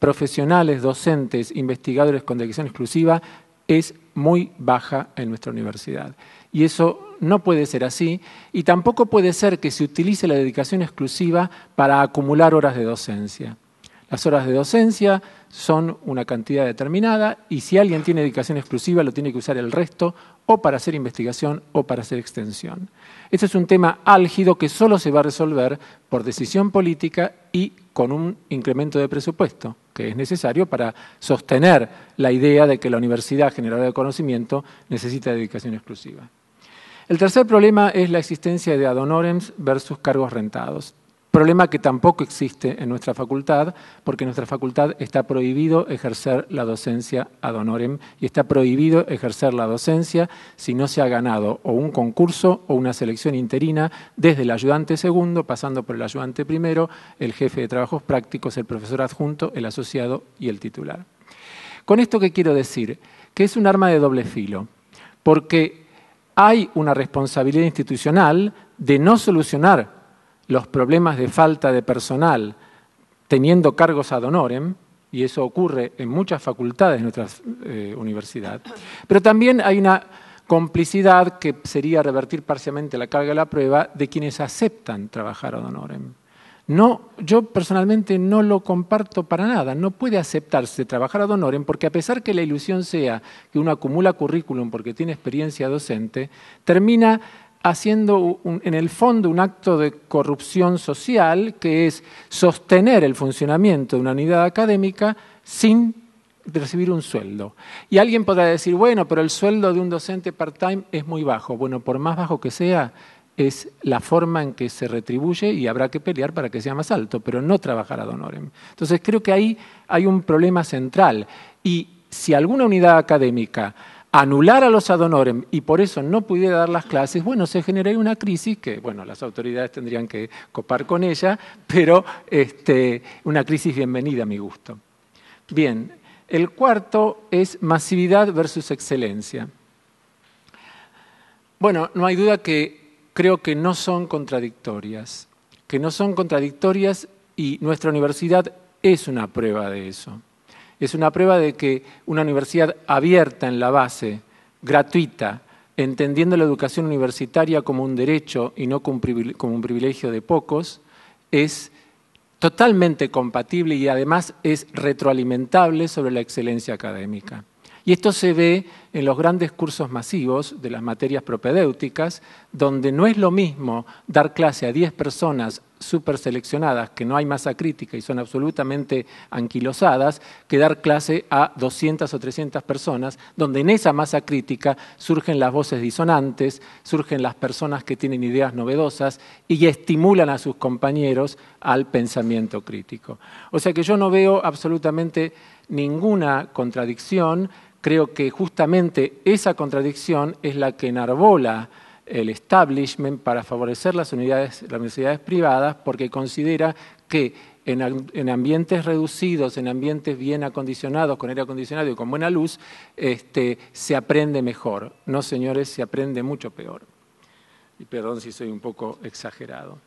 profesionales, docentes, investigadores con dedicación exclusiva es muy baja en nuestra universidad. Y eso no puede ser así, y tampoco puede ser que se utilice la dedicación exclusiva para acumular horas de docencia. Las horas de docencia son una cantidad determinada y si alguien tiene dedicación exclusiva lo tiene que usar el resto o para hacer investigación o para hacer extensión. Este es un tema álgido que solo se va a resolver por decisión política y con un incremento de presupuesto, que es necesario para sostener la idea de que la universidad generadora de conocimiento necesita dedicación exclusiva. El tercer problema es la existencia de ad honorems versus cargos rentados. Problema que tampoco existe en nuestra facultad, porque en nuestra facultad está prohibido ejercer la docencia ad honorem y está prohibido ejercer la docencia si no se ha ganado o un concurso o una selección interina desde el ayudante segundo, pasando por el ayudante primero, el jefe de trabajos prácticos, el profesor adjunto, el asociado y el titular. ¿Con esto qué quiero decir? Que es un arma de doble filo, porque hay una responsabilidad institucional de no solucionar los problemas de falta de personal teniendo cargos ad honorem, y eso ocurre en muchas facultades de nuestra universidad, pero también hay una complicidad que sería revertir parcialmente la carga de la prueba de quienes aceptan trabajar ad honorem. No, yo personalmente no lo comparto para nada, no puede aceptarse trabajar ad honorem porque a pesar que la ilusión sea que uno acumula currículum porque tiene experiencia docente, termina haciendo en el fondo un acto de corrupción social que es sostener el funcionamiento de una unidad académica sin recibir un sueldo. Y alguien podrá decir, bueno, pero el sueldo de un docente part-time es muy bajo. Bueno, por más bajo que sea, es la forma en que se retribuye y habrá que pelear para que sea más alto, pero no trabajar ad honorem. Entonces creo que ahí hay un problema central. Y si alguna unidad académica anulara los ad honorem y por eso no pudiera dar las clases, bueno, se generaría una crisis que, bueno, las autoridades tendrían que copar con ella, pero una crisis bienvenida a mi gusto. Bien, el cuarto es masividad versus excelencia. Bueno, no hay duda que creo que no son contradictorias, y nuestra universidad es una prueba de eso. Es una prueba de que una universidad abierta en la base, gratuita, entendiendo la educación universitaria como un derecho y no como un privilegio de pocos, es totalmente compatible y además es retroalimentable sobre la excelencia académica. Y esto se ve en los grandes cursos masivos de las materias propedéuticas, donde no es lo mismo dar clase a 10 personas súper seleccionadas, que no hay masa crítica y son absolutamente anquilosadas, que dar clase a 200 o 300 personas, donde en esa masa crítica surgen las voces disonantes, surgen las personas que tienen ideas novedosas y estimulan a sus compañeros al pensamiento crítico. O sea que yo no veo absolutamente ninguna contradicción. Creo que justamente esa contradicción es la que enarbola el establishment para favorecer las universidades privadas, porque considera que en ambientes reducidos, en ambientes bien acondicionados, con aire acondicionado y con buena luz, se aprende mejor. No, señores, se aprende mucho peor. Y perdón si soy un poco exagerado.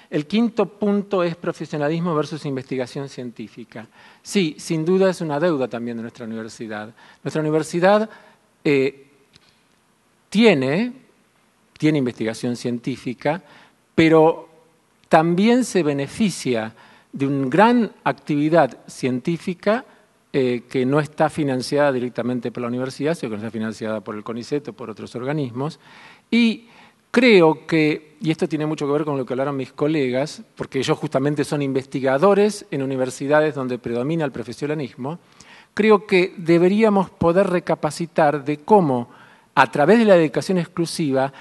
El quinto punto es profesionalismo versus investigación científica. Sí, sin duda es una deuda también de nuestra universidad. Nuestra universidad tiene investigación científica, pero también se beneficia de una gran actividad científica que no está financiada directamente por la universidad, sino que está financiada por el CONICET o por otros organismos. Y creo que, y esto tiene mucho que ver con lo que hablaron mis colegas, porque ellos justamente son investigadores en universidades donde predomina el profesionalismo, creo que deberíamos poder recapacitar de cómo, a través de la dedicación exclusiva,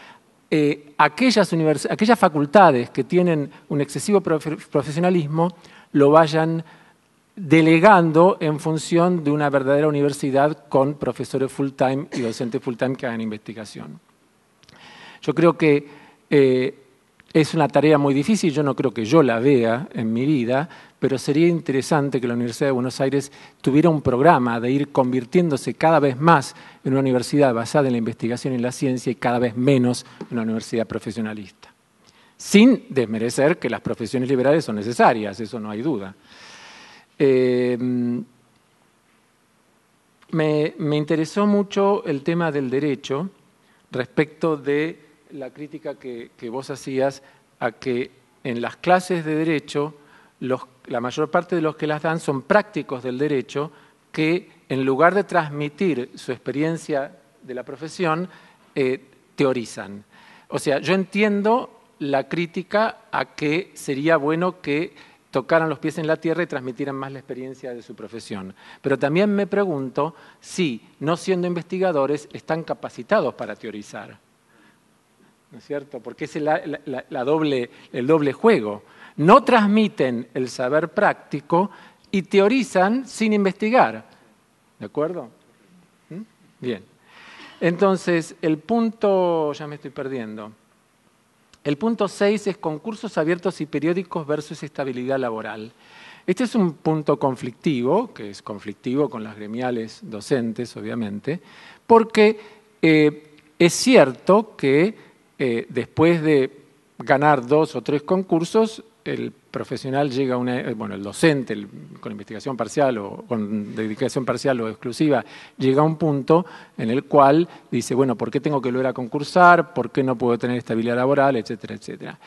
aquellas facultades que tienen un excesivo profesionalismo lo vayan delegando en función de una verdadera universidad con profesores full-time y docentes full-time que hagan investigación. Yo creo que es una tarea muy difícil, yo no creo que yo la vea en mi vida, pero sería interesante que la Universidad de Buenos Aires tuviera un programa de ir convirtiéndose cada vez más en una universidad basada en la investigación y la ciencia y cada vez menos en una universidad profesionalista. Sin desmerecer que las profesiones liberales son necesarias, eso no hay duda. Me interesó mucho el tema del derecho respecto de la crítica que vos hacías a que en las clases de derecho la mayor parte de los que las dan son prácticos del derecho que en lugar de transmitir su experiencia de la profesión, teorizan. O sea, yo entiendo la crítica a que sería bueno que tocaran los pies en la tierra y transmitieran más la experiencia de su profesión. Pero también me pregunto si, no siendo investigadores, están capacitados para teorizar. ¿No es cierto? Porque es el doble juego. No transmiten el saber práctico y teorizan sin investigar. ¿De acuerdo? Bien. Entonces, el punto, ya me estoy perdiendo. El punto 6 es concursos abiertos y periódicos versus estabilidad laboral. Este es un punto conflictivo, que es conflictivo con las gremiales docentes, obviamente, porque es cierto que después de ganar 2 o 3 concursos, el profesional llega a el docente con investigación parcial o con dedicación parcial o exclusiva, llega a un punto en el cual dice, bueno, ¿por qué tengo que volver a concursar? ¿Por qué no puedo tener estabilidad laboral? Etcétera, etcétera.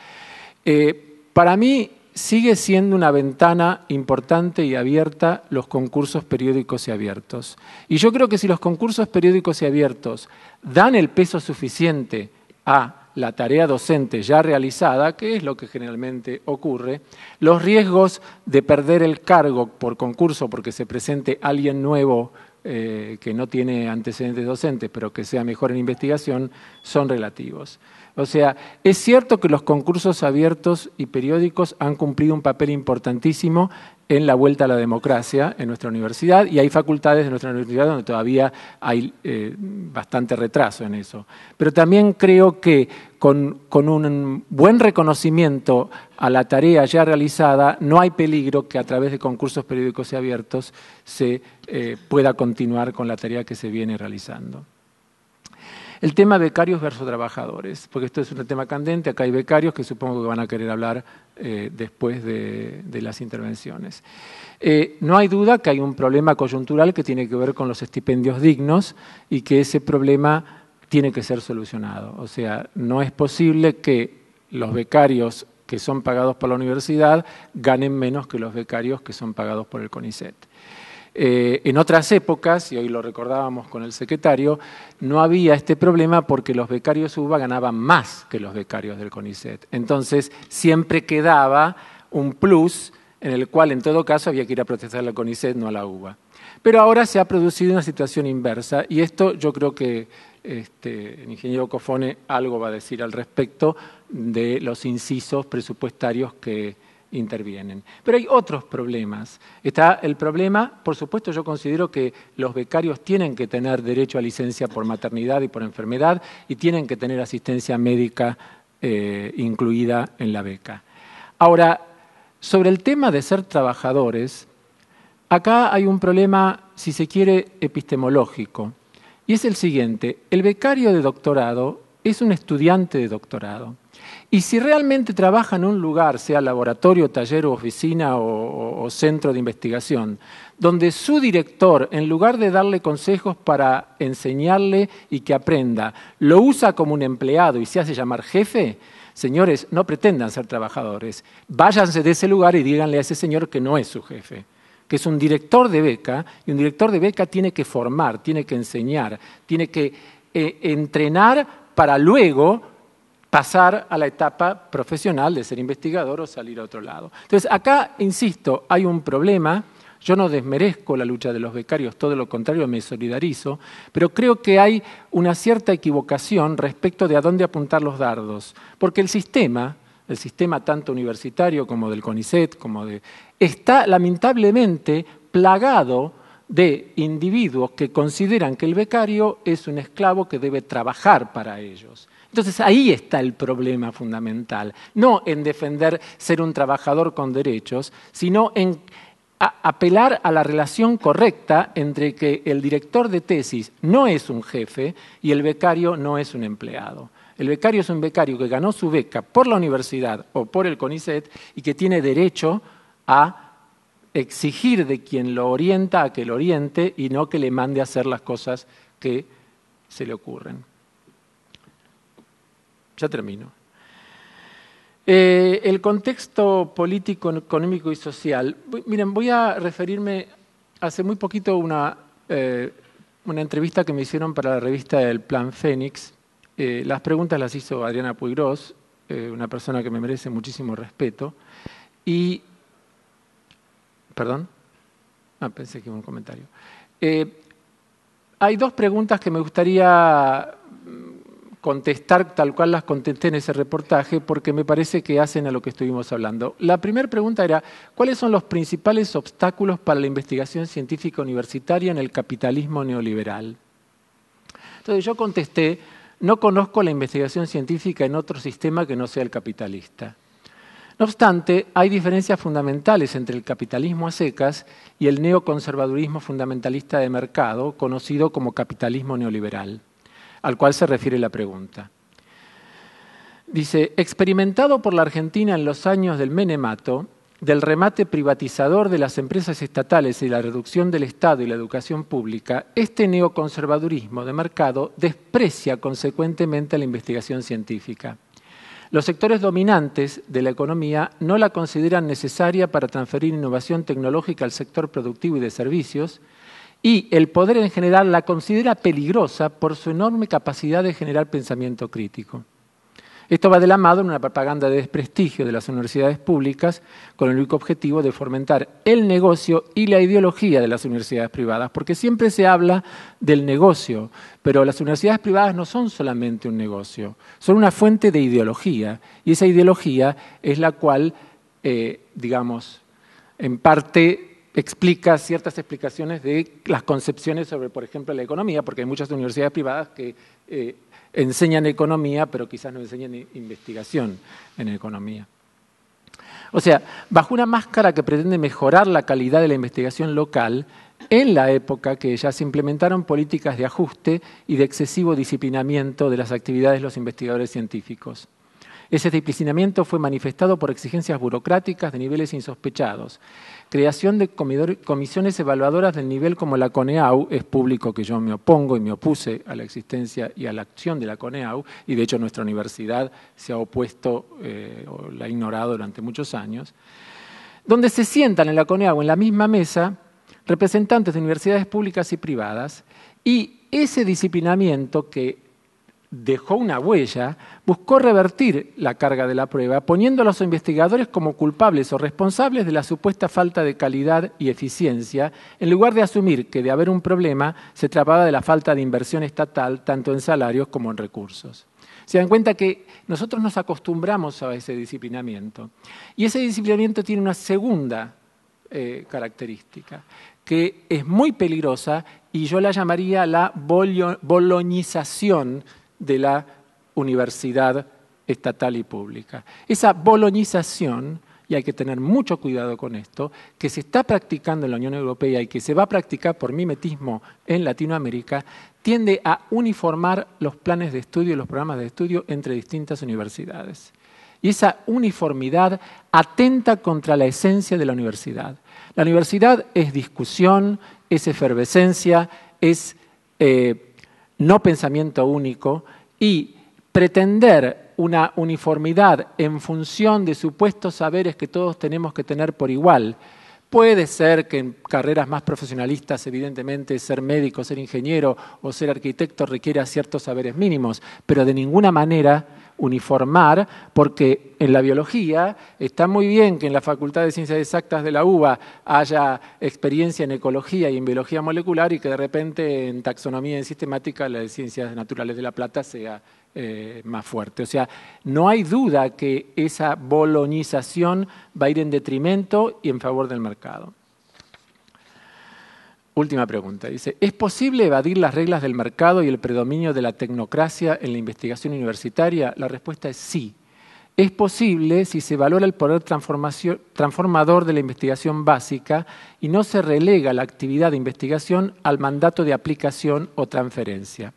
Para mí sigue siendo una ventana importante y abierta los concursos periódicos y abiertos. Y yo creo que si los concursos periódicos y abiertos dan el peso suficiente a la tarea docente ya realizada, que es lo que generalmente ocurre, los riesgos de perder el cargo por concurso porque se presente alguien nuevo que no tiene antecedentes docentes, pero que sea mejor en investigación, son relativos. O sea, es cierto que los concursos abiertos y periódicos han cumplido un papel importantísimo en la vuelta a la democracia en nuestra universidad y hay facultades de nuestra universidad donde todavía hay bastante retraso en eso. Pero también creo que con un buen reconocimiento a la tarea ya realizada no hay peligro que a través de concursos periódicos y abiertos se pueda continuar con la tarea que se viene realizando. El tema becarios versus trabajadores, porque esto es un tema candente, acá hay becarios que supongo que van a querer hablar después de las intervenciones. No hay duda que hay un problema coyuntural que tiene que ver con los estipendios dignos y que ese problema tiene que ser solucionado. O sea, no es posible que los becarios que son pagados por la universidad ganen menos que los becarios que son pagados por el CONICET. En otras épocas, y hoy lo recordábamos con el secretario, no había este problema porque los becarios UBA ganaban más que los becarios del CONICET. Entonces, siempre quedaba un plus en el cual, en todo caso, había que ir a protestar al CONICET, no a la UBA. Pero ahora se ha producido una situación inversa y esto yo creo que el ingeniero Cofone algo va a decir al respecto de los incisos presupuestarios que intervienen. Pero hay otros problemas. Está el problema, por supuesto, yo considero que los becarios tienen que tener derecho a licencia por maternidad y por enfermedad y tienen que tener asistencia médica incluida en la beca. Ahora, sobre el tema de ser trabajadores, acá hay un problema, si se quiere, epistemológico, y es el siguiente: el becario de doctorado es un estudiante de doctorado. Y si realmente trabaja en un lugar, sea laboratorio, taller, oficina o centro de investigación, donde su director, en lugar de darle consejos para enseñarle y que aprenda, lo usa como un empleado y se hace llamar jefe, señores, no pretendan ser trabajadores. Váyanse de ese lugar y díganle a ese señor que no es su jefe, que es un director de beca, y un director de beca tiene que formar, tiene que enseñar, tiene que entrenar para luego pasar a la etapa profesional de ser investigador o salir a otro lado. Entonces, acá, insisto, hay un problema Yo no desmerezco la lucha de los becarios, todo lo contrario, me solidarizo, pero creo que hay una cierta equivocación respecto de a dónde apuntar los dardos, porque el sistema tanto universitario como del CONICET, está lamentablemente plagado de individuos que consideran que el becario es un esclavo que debe trabajar para ellos. Entonces ahí está el problema fundamental, no en defender ser un trabajador con derechos, sino en apelar a la relación correcta entre que el director de tesis no es un jefe y el becario no es un empleado. El becario es un becario que ganó su beca por la universidad o por el CONICET y que tiene derecho a exigir de quien lo orienta a que lo oriente y no que le mande a hacer las cosas que se le ocurren. Ya termino. El contexto político, económico y social. Miren, voy a referirme hace muy poquito una entrevista que me hicieron para la revista El Plan Fénix. Las preguntas las hizo Adriana Puigros, una persona que me merece muchísimo respeto. Y, ¿perdón? Pensé que era un comentario. Hay dos preguntas que me gustaría contestar tal cual las contesté en ese reportaje, porque me parece que hacen a lo que estuvimos hablando. La primera pregunta era, ¿cuáles son los principales obstáculos para la investigación científica universitaria en el capitalismo neoliberal? Entonces yo contesté, no conozco la investigación científica en otro sistema que no sea el capitalista. No obstante, hay diferencias fundamentales entre el capitalismo a secas y el neoconservadurismo fundamentalista de mercado, conocido como capitalismo neoliberal, al cual se refiere la pregunta. Dice, experimentado por la Argentina en los años del menemato, del remate privatizador de las empresas estatales y la reducción del Estado y la educación pública, este neoconservadurismo de mercado desprecia consecuentemente la investigación científica. Los sectores dominantes de la economía no la consideran necesaria para transferir innovación tecnológica al sector productivo y de servicios, y el poder en general la considera peligrosa por su enorme capacidad de generar pensamiento crítico. Esto va de la mano en una propaganda de desprestigio de las universidades públicas con el único objetivo de fomentar el negocio y la ideología de las universidades privadas, porque siempre se habla del negocio, pero las universidades privadas no son solamente un negocio, son una fuente de ideología, y esa ideología es la cual, digamos, en parte explica ciertas explicaciones de las concepciones sobre, por ejemplo, la economía, porque hay muchas universidades privadas que enseñan economía, pero quizás no enseñan investigación en economía. O sea, bajo una máscara que pretende mejorar la calidad de la investigación local, en la época que ya se implementaron políticas de ajuste y de excesivo disciplinamiento de las actividades de los investigadores científicos. Ese disciplinamiento fue manifestado por exigencias burocráticas de niveles insospechados, creación de comisiones evaluadoras del nivel como la CONEAU, es público que yo me opongo y me opuse a la existencia y a la acción de la CONEAU, y de hecho nuestra universidad se ha opuesto o la ha ignorado durante muchos años, donde se sientan en la CONEAU en la misma mesa representantes de universidades públicas y privadas, y ese disciplinamiento que dejó una huella, buscó revertir la carga de la prueba, poniendo a los investigadores como culpables o responsables de la supuesta falta de calidad y eficiencia, en lugar de asumir que de haber un problema se trataba de la falta de inversión estatal, tanto en salarios como en recursos. Se dan cuenta que nosotros nos acostumbramos a ese disciplinamiento, y ese disciplinamiento tiene una segunda característica, que es muy peligrosa, y yo la llamaría la boloñización de la universidad estatal y pública. Esa boloñización, y hay que tener mucho cuidado con esto, que se está practicando en la Unión Europea y que se va a practicar por mimetismo en Latinoamérica, tiende a uniformar los planes de estudio y los programas de estudio entre distintas universidades. Y esa uniformidad atenta contra la esencia de la universidad. La universidad es discusión, es efervescencia, es no pensamiento único, y pretender una uniformidad en función de supuestos saberes que todos tenemos que tener por igual. Puede ser que en carreras más profesionalistas, evidentemente, ser médico, ser ingeniero o ser arquitecto requiera ciertos saberes mínimos, pero de ninguna manera uniformar, porque en la biología está muy bien que en la Facultad de Ciencias Exactas de la UBA haya experiencia en ecología y en biología molecular y que de repente en taxonomía y en sistemática la de Ciencias Naturales de La Plata sea más fuerte. O sea, no hay duda que esa bolonización va a ir en detrimento y en favor del mercado. Última pregunta. Dice, ¿es posible evadir las reglas del mercado y el predominio de la tecnocracia en la investigación universitaria? La respuesta es sí. Es posible si se valora el poder transformador de la investigación básica y no se relega la actividad de investigación al mandato de aplicación o transferencia.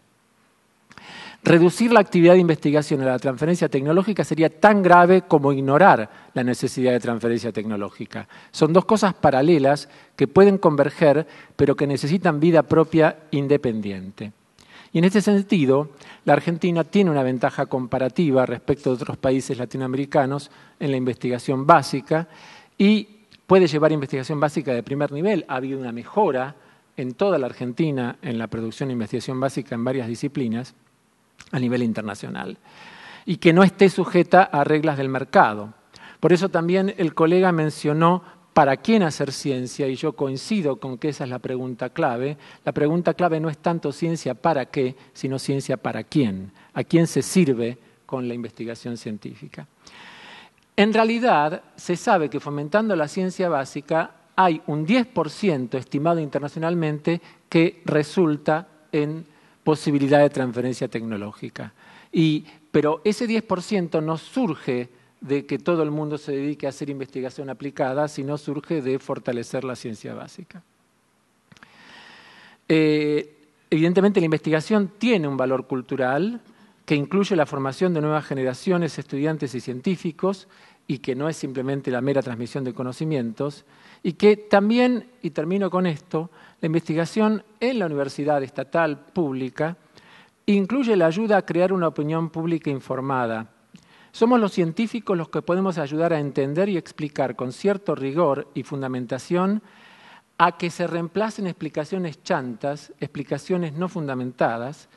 Reducir la actividad de investigación a la transferencia tecnológica sería tan grave como ignorar la necesidad de transferencia tecnológica. Son dos cosas paralelas que pueden converger, pero que necesitan vida propia independiente. Y en este sentido, la Argentina tiene una ventaja comparativa respecto de otros países latinoamericanos en la investigación básica y puede llevar investigación básica de primer nivel. Ha habido una mejora en toda la Argentina en la producción de investigación básica en varias disciplinas a nivel internacional, y que no esté sujeta a reglas del mercado. Por eso también el colega mencionó para quién hacer ciencia, y yo coincido con que esa es la pregunta clave. La pregunta clave no es tanto ciencia para qué, sino ciencia para quién, a quién se sirve con la investigación científica. En realidad, se sabe que fomentando la ciencia básica hay un 10% estimado internacionalmente que resulta en posibilidad de transferencia tecnológica. Pero ese 10% no surge de que todo el mundo se dedique a hacer investigación aplicada, sino surge de fortalecer la ciencia básica. Evidentemente la investigación tiene un valor cultural que incluye la formación de nuevas generaciones, estudiantes y científicos, y que no es simplemente la mera transmisión de conocimientos, y que también, y termino con esto, la investigación en la universidad estatal pública incluye la ayuda a crear una opinión pública informada. Somos los científicos los que podemos ayudar a entender y explicar con cierto rigor y fundamentación a que se reemplacen explicaciones chantas, explicaciones no fundamentadas,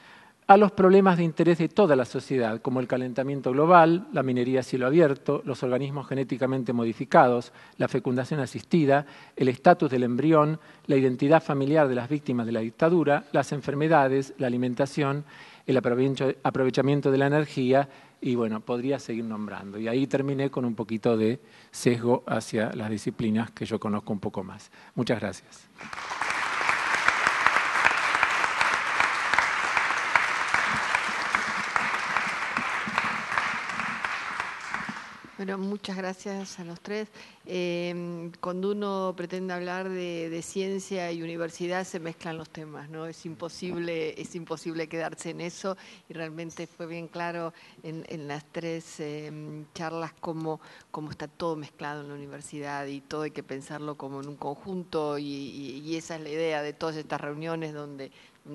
a los problemas de interés de toda la sociedad, como el calentamiento global, la minería a cielo abierto, los organismos genéticamente modificados, la fecundación asistida, el estatus del embrión, la identidad familiar de las víctimas de la dictadura, las enfermedades, la alimentación, el aprovechamiento de la energía, y bueno, podría seguir nombrando. Y ahí terminé con un poquito de sesgo hacia las disciplinas que yo conozco un poco más. Muchas gracias. Bueno, muchas gracias a los tres. Cuando uno pretende hablar de ciencia y universidad se mezclan los temas, ¿no? Es imposible quedarse en eso, y realmente fue bien claro en las tres charlas cómo está todo mezclado en la universidad, y todo hay que pensarlo como en un conjunto, y esa es la idea de todas estas reuniones donde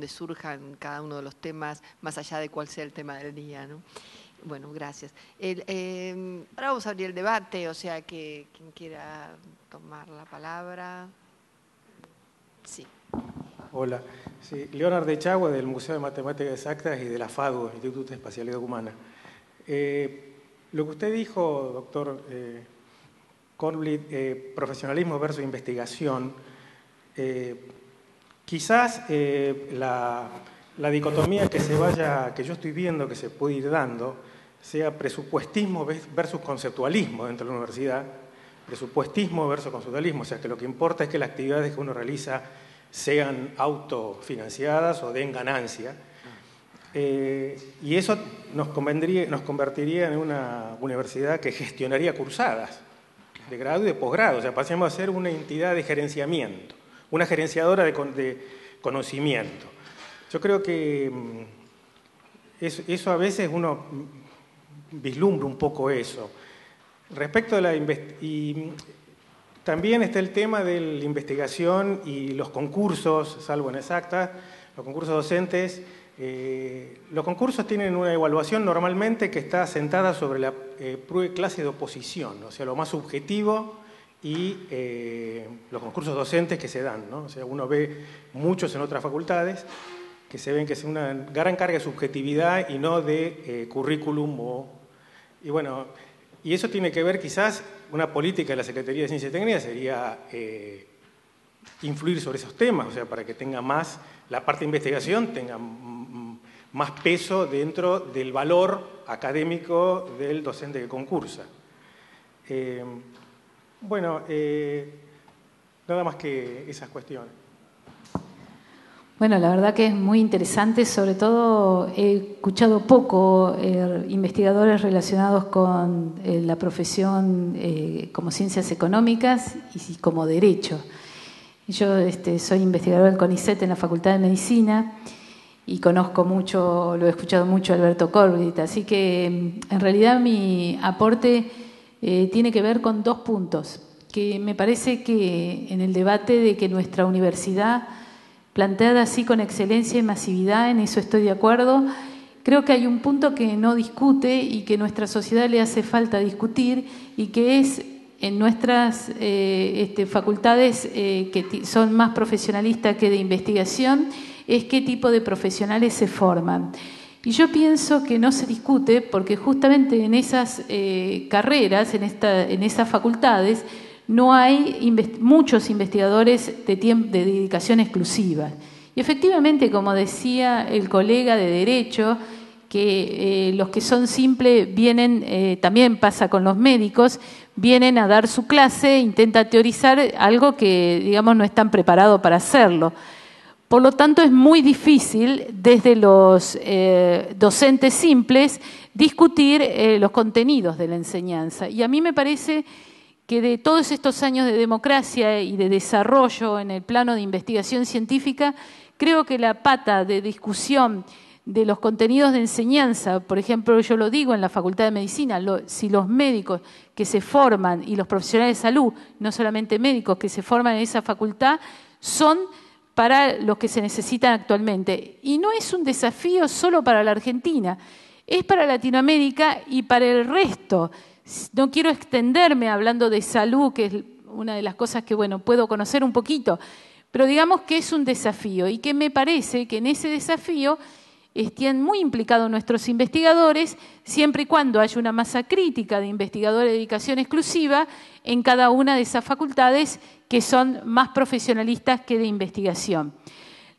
surjan cada uno de los temas, más allá de cuál sea el tema del día, ¿no? Bueno, gracias. Ahora vamos a abrir el debate, o sea que quien quiera tomar la palabra. Sí. Hola, sí, Leonard Echagüe, del Museo de Matemáticas Exactas y de la FADU, Instituto de Espacialidad Humana. Lo que usted dijo, doctor Kornblit, profesionalismo versus investigación, quizás la dicotomía que yo estoy viendo que se puede ir dando sea presupuestismo versus conceptualismo dentro de la universidad, presupuestismo versus conceptualismo, o sea que lo que importa es que las actividades que uno realiza sean autofinanciadas o den ganancia, y eso nos convertiría en una universidad que gestionaría cursadas de grado y de posgrado, o sea, pasemos a ser una entidad de gerenciamiento, una gerenciadora de conocimiento. Yo creo que eso a veces uno vislumbra un poco eso. Respecto a y también está el tema de la investigación y los concursos, salvo en exacta, los concursos docentes. Los concursos tienen una evaluación normalmente que está sentada sobre la clase de oposición, o sea, lo más subjetivo, y los concursos docentes que se dan, ¿no? O sea, uno ve muchos en otras facultades que se ven que es una gran carga de subjetividad y no de currículum o Y bueno, y eso tiene que ver quizás, una política de la Secretaría de Ciencia y Técnica sería influir sobre esos temas, o sea, para que tenga más, la parte de investigación tenga más peso dentro del valor académico del docente que concursa. Bueno, nada más que esas cuestiones. Bueno, la verdad que es muy interesante, sobre todo he escuchado poco investigadores relacionados con la profesión como ciencias económicas y como derecho. Yo soy investigadora del CONICET en la Facultad de Medicina y conozco mucho, lo he escuchado mucho a Alberto Corbett, así que en realidad mi aporte tiene que ver con dos puntos, que me parece que en el debate de que nuestra universidad, planteada así con excelencia y masividad, en eso estoy de acuerdo, creo que hay un punto que no discute y que nuestra sociedad le hace falta discutir y que es en nuestras facultades que son más profesionalistas que de investigación, es qué tipo de profesionales se forman. Y yo pienso que no se discute porque justamente en esas carreras, en esas facultades, no hay muchos investigadores de dedicación exclusiva. Y efectivamente, como decía el colega de Derecho, que los que son simples vienen, también pasa con los médicos, vienen a dar su clase, intentan teorizar algo que, digamos, no están preparados para hacerlo. Por lo tanto, es muy difícil desde los docentes simples discutir los contenidos de la enseñanza. Y a mí me parece que de todos estos años de democracia y de desarrollo en el plano de investigación científica, creo que la pata de discusión de los contenidos de enseñanza, por ejemplo, yo lo digo en la Facultad de Medicina, si los médicos que se forman y los profesionales de salud, no solamente médicos que se forman en esa facultad, son para los que se necesitan actualmente. Y no es un desafío solo para la Argentina, es para Latinoamérica y para el resto. No quiero extenderme hablando de salud, que es una de las cosas que, bueno, puedo conocer un poquito, pero digamos que es un desafío y que me parece que en ese desafío están muy implicados nuestros investigadores, siempre y cuando haya una masa crítica de investigadores de dedicación exclusiva en cada una de esas facultades que son más profesionalistas que de investigación.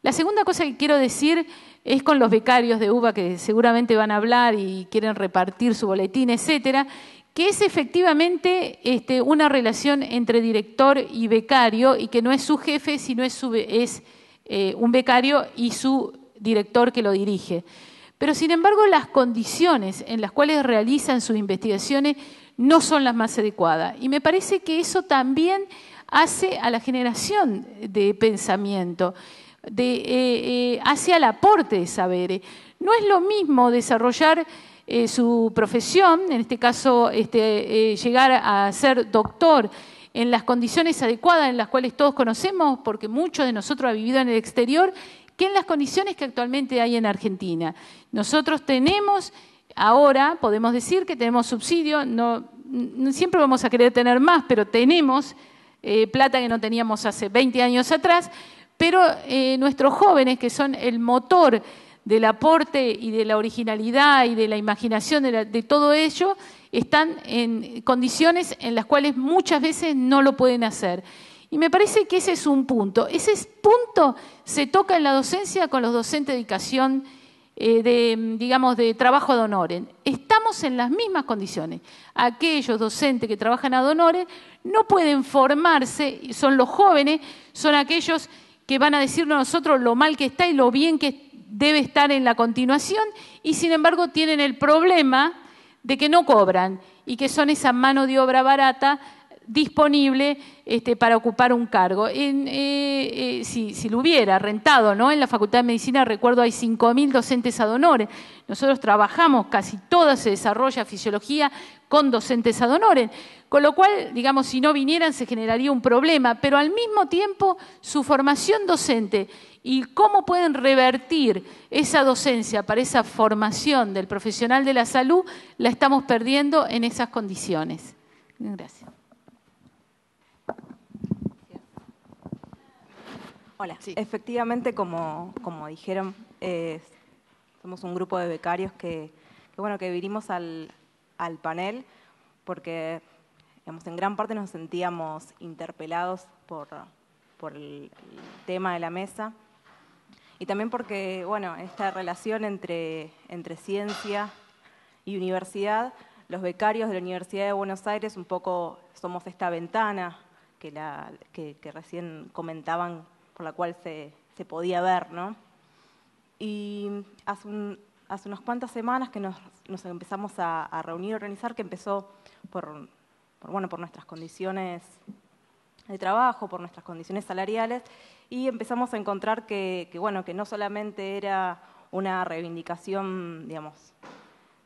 La segunda cosa que quiero decir es con los becarios de UBA, que seguramente van a hablar y quieren repartir su boletín, etcétera, que es efectivamente una relación entre director y becario y que no es su jefe, sino es un becario y su director que lo dirige. Pero, sin embargo, las condiciones en las cuales realizan sus investigaciones no son las más adecuadas. Y me parece que eso también hace a la generación de pensamiento, hace al aporte de saberes. No es lo mismo desarrollar su profesión, en este caso llegar a ser doctor en las condiciones adecuadas en las cuales todos conocemos, porque muchos de nosotros han vivido en el exterior, que en las condiciones que actualmente hay en Argentina. Nosotros tenemos, ahora podemos decir que tenemos subsidio, no siempre vamos a querer tener más, pero tenemos plata que no teníamos hace 20 años atrás, pero nuestros jóvenes, que son el motor del aporte y de la originalidad y de la imaginación de todo ello, están en condiciones en las cuales muchas veces no lo pueden hacer. Y me parece que ese es un punto. Ese punto se toca en la docencia con los docentes de dedicación, de trabajo ad honorem. Estamos en las mismas condiciones. Aquellos docentes que trabajan ad honorem no pueden formarse, son los jóvenes, son aquellos que van a decirnos a nosotros lo mal que está y lo bien que debe estar en la continuación, y sin embargo tienen el problema de que no cobran y que son esa mano de obra barata disponible para ocupar un cargo. Si lo hubiera rentado, ¿no? En la Facultad de Medicina, recuerdo, hay 5.000 docentes ad honorem. Nosotros trabajamos, casi toda se desarrolla fisiología con docentes ad honorem, con lo cual, digamos, si no vinieran se generaría un problema, pero al mismo tiempo su formación docente y cómo pueden revertir esa docencia para esa formación del profesional de la salud, la estamos perdiendo en esas condiciones. Gracias. Hola, sí. Efectivamente, como dijeron, somos un grupo de becarios que vinimos al al panel, porque digamos, en gran parte nos sentíamos interpelados por el tema de la mesa, y también porque, bueno, esta relación entre ciencia y universidad, los becarios de la Universidad de Buenos Aires un poco somos esta ventana que recién comentaban, por la cual se podía ver, ¿no? Y hace unas cuantas semanas que nos empezamos a reunir y organizar, que empezó por nuestras condiciones de trabajo, por nuestras condiciones salariales, y empezamos a encontrar que no solamente era una reivindicación, digamos,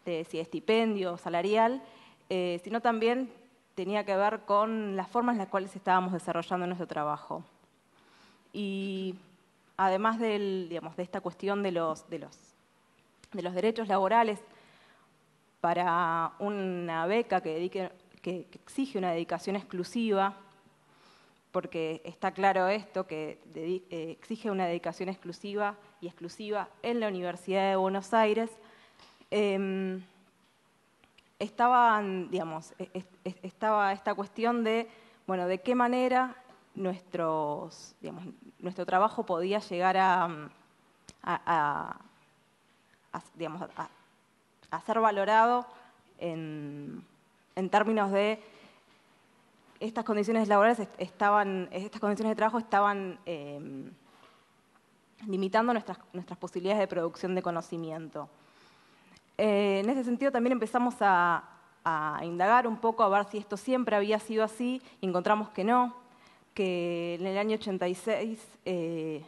de estipendio salarial, sino también tenía que ver con las formas en las cuales estábamos desarrollando nuestro trabajo. Y además de esta cuestión de los derechos laborales, para una beca que exige una dedicación exclusiva, porque está claro esto, que exige una dedicación exclusiva en la Universidad de Buenos Aires, estaba esta cuestión de qué manera nuestro trabajo podía llegar a ser valorado en términos de estas condiciones laborales estas condiciones de trabajo estaban limitando nuestras posibilidades de producción de conocimiento. En ese sentido también empezamos a indagar un poco, a ver si esto siempre había sido así, y encontramos que no, que en el año 86 en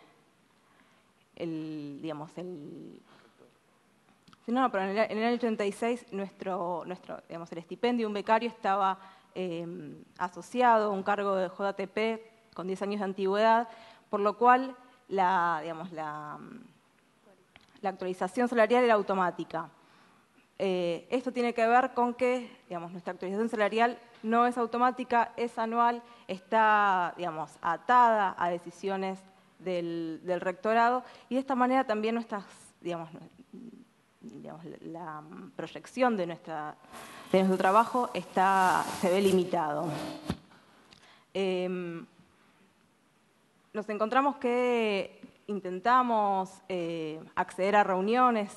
el año 86 el estipendio de un becario estaba asociado a un cargo de JTP con 10 años de antigüedad, por lo cual la actualización salarial era automática. Esto tiene que ver con que nuestra actualización salarial no es automática, es anual, está atada a decisiones del rectorado, y de esta manera también la proyección de nuestro trabajo se ve limitado. Nos encontramos que intentamos acceder a reuniones,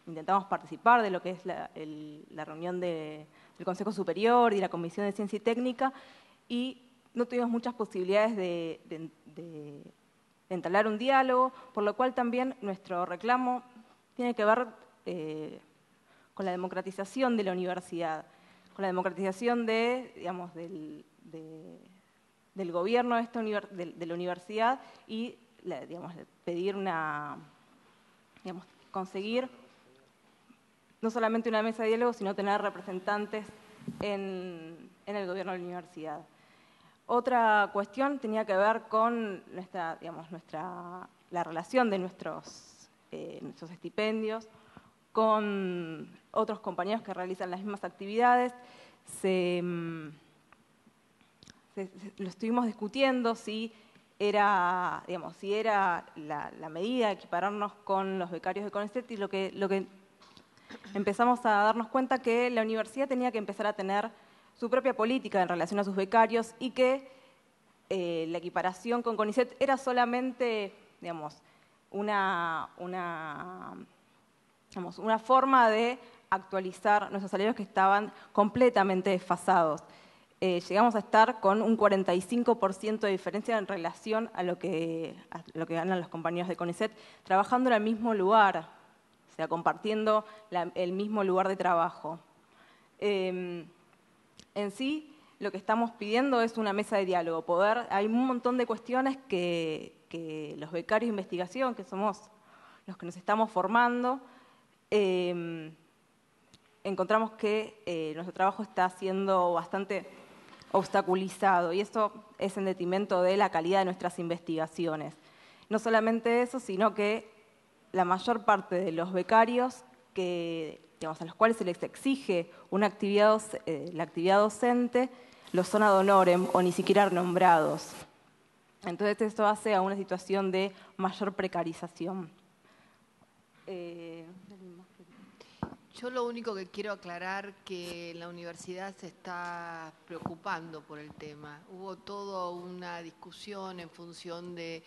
intentamos participar de lo que es la reunión del Consejo Superior y la Comisión de Ciencia y Técnica, y no tuvimos muchas posibilidades de entablar un diálogo, por lo cual también nuestro reclamo tiene que ver con la democratización de la universidad, con la democratización del gobierno de la universidad, y pedir conseguir no solamente una mesa de diálogo, sino tener representantes en el gobierno de la universidad. Otra cuestión tenía que ver con la relación de nuestros estipendios con otros compañeros que realizan las mismas actividades. Lo estuvimos discutiendo si era la medida de equipararnos con los becarios de CONICET, y lo que empezamos a darnos cuenta que la universidad tenía que empezar a tener su propia política en relación a sus becarios, y que la equiparación con CONICET era solamente una forma de actualizar nuestros salarios que estaban completamente desfasados. Llegamos a estar con un 45% de diferencia en relación a lo que ganan los compañeros de CONICET, trabajando en el mismo lugar, o sea, compartiendo el mismo lugar de trabajo. En sí, lo que estamos pidiendo es una mesa de diálogo. Hay un montón de cuestiones que los becarios de investigación, que somos los que nos estamos formando, encontramos que nuestro trabajo está siendo bastante obstaculizado, y eso es en detrimento de la calidad de nuestras investigaciones. No solamente eso, sino que la mayor parte de los becarios a los cuales se les exige la actividad docente, lo son ad honorem o ni siquiera nombrados. Entonces esto hace a una situación de mayor precarización. Yo lo único que quiero aclarar que la universidad se está preocupando por el tema. Hubo toda una discusión en función del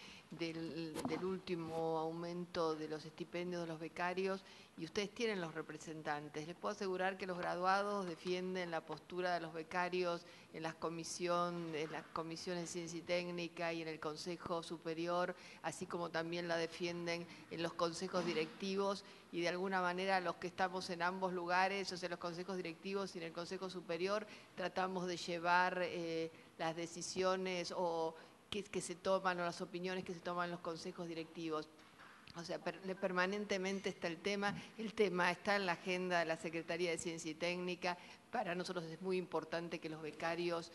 último aumento de los estipendios de los becarios y ustedes tienen los representantes. Les puedo asegurar que los graduados defienden la postura de los becarios en las comisiones de Ciencia y Técnica y en el Consejo Superior, así como también la defienden en los consejos directivos y de alguna manera los que estamos en ambos lugares, o sea, los consejos directivos y en el Consejo Superior, tratamos de llevar las decisiones que se toman o las opiniones que se toman en los consejos directivos. O sea, permanentemente está el tema está en la agenda de la Secretaría de Ciencia y Técnica. Para nosotros es muy importante que los becarios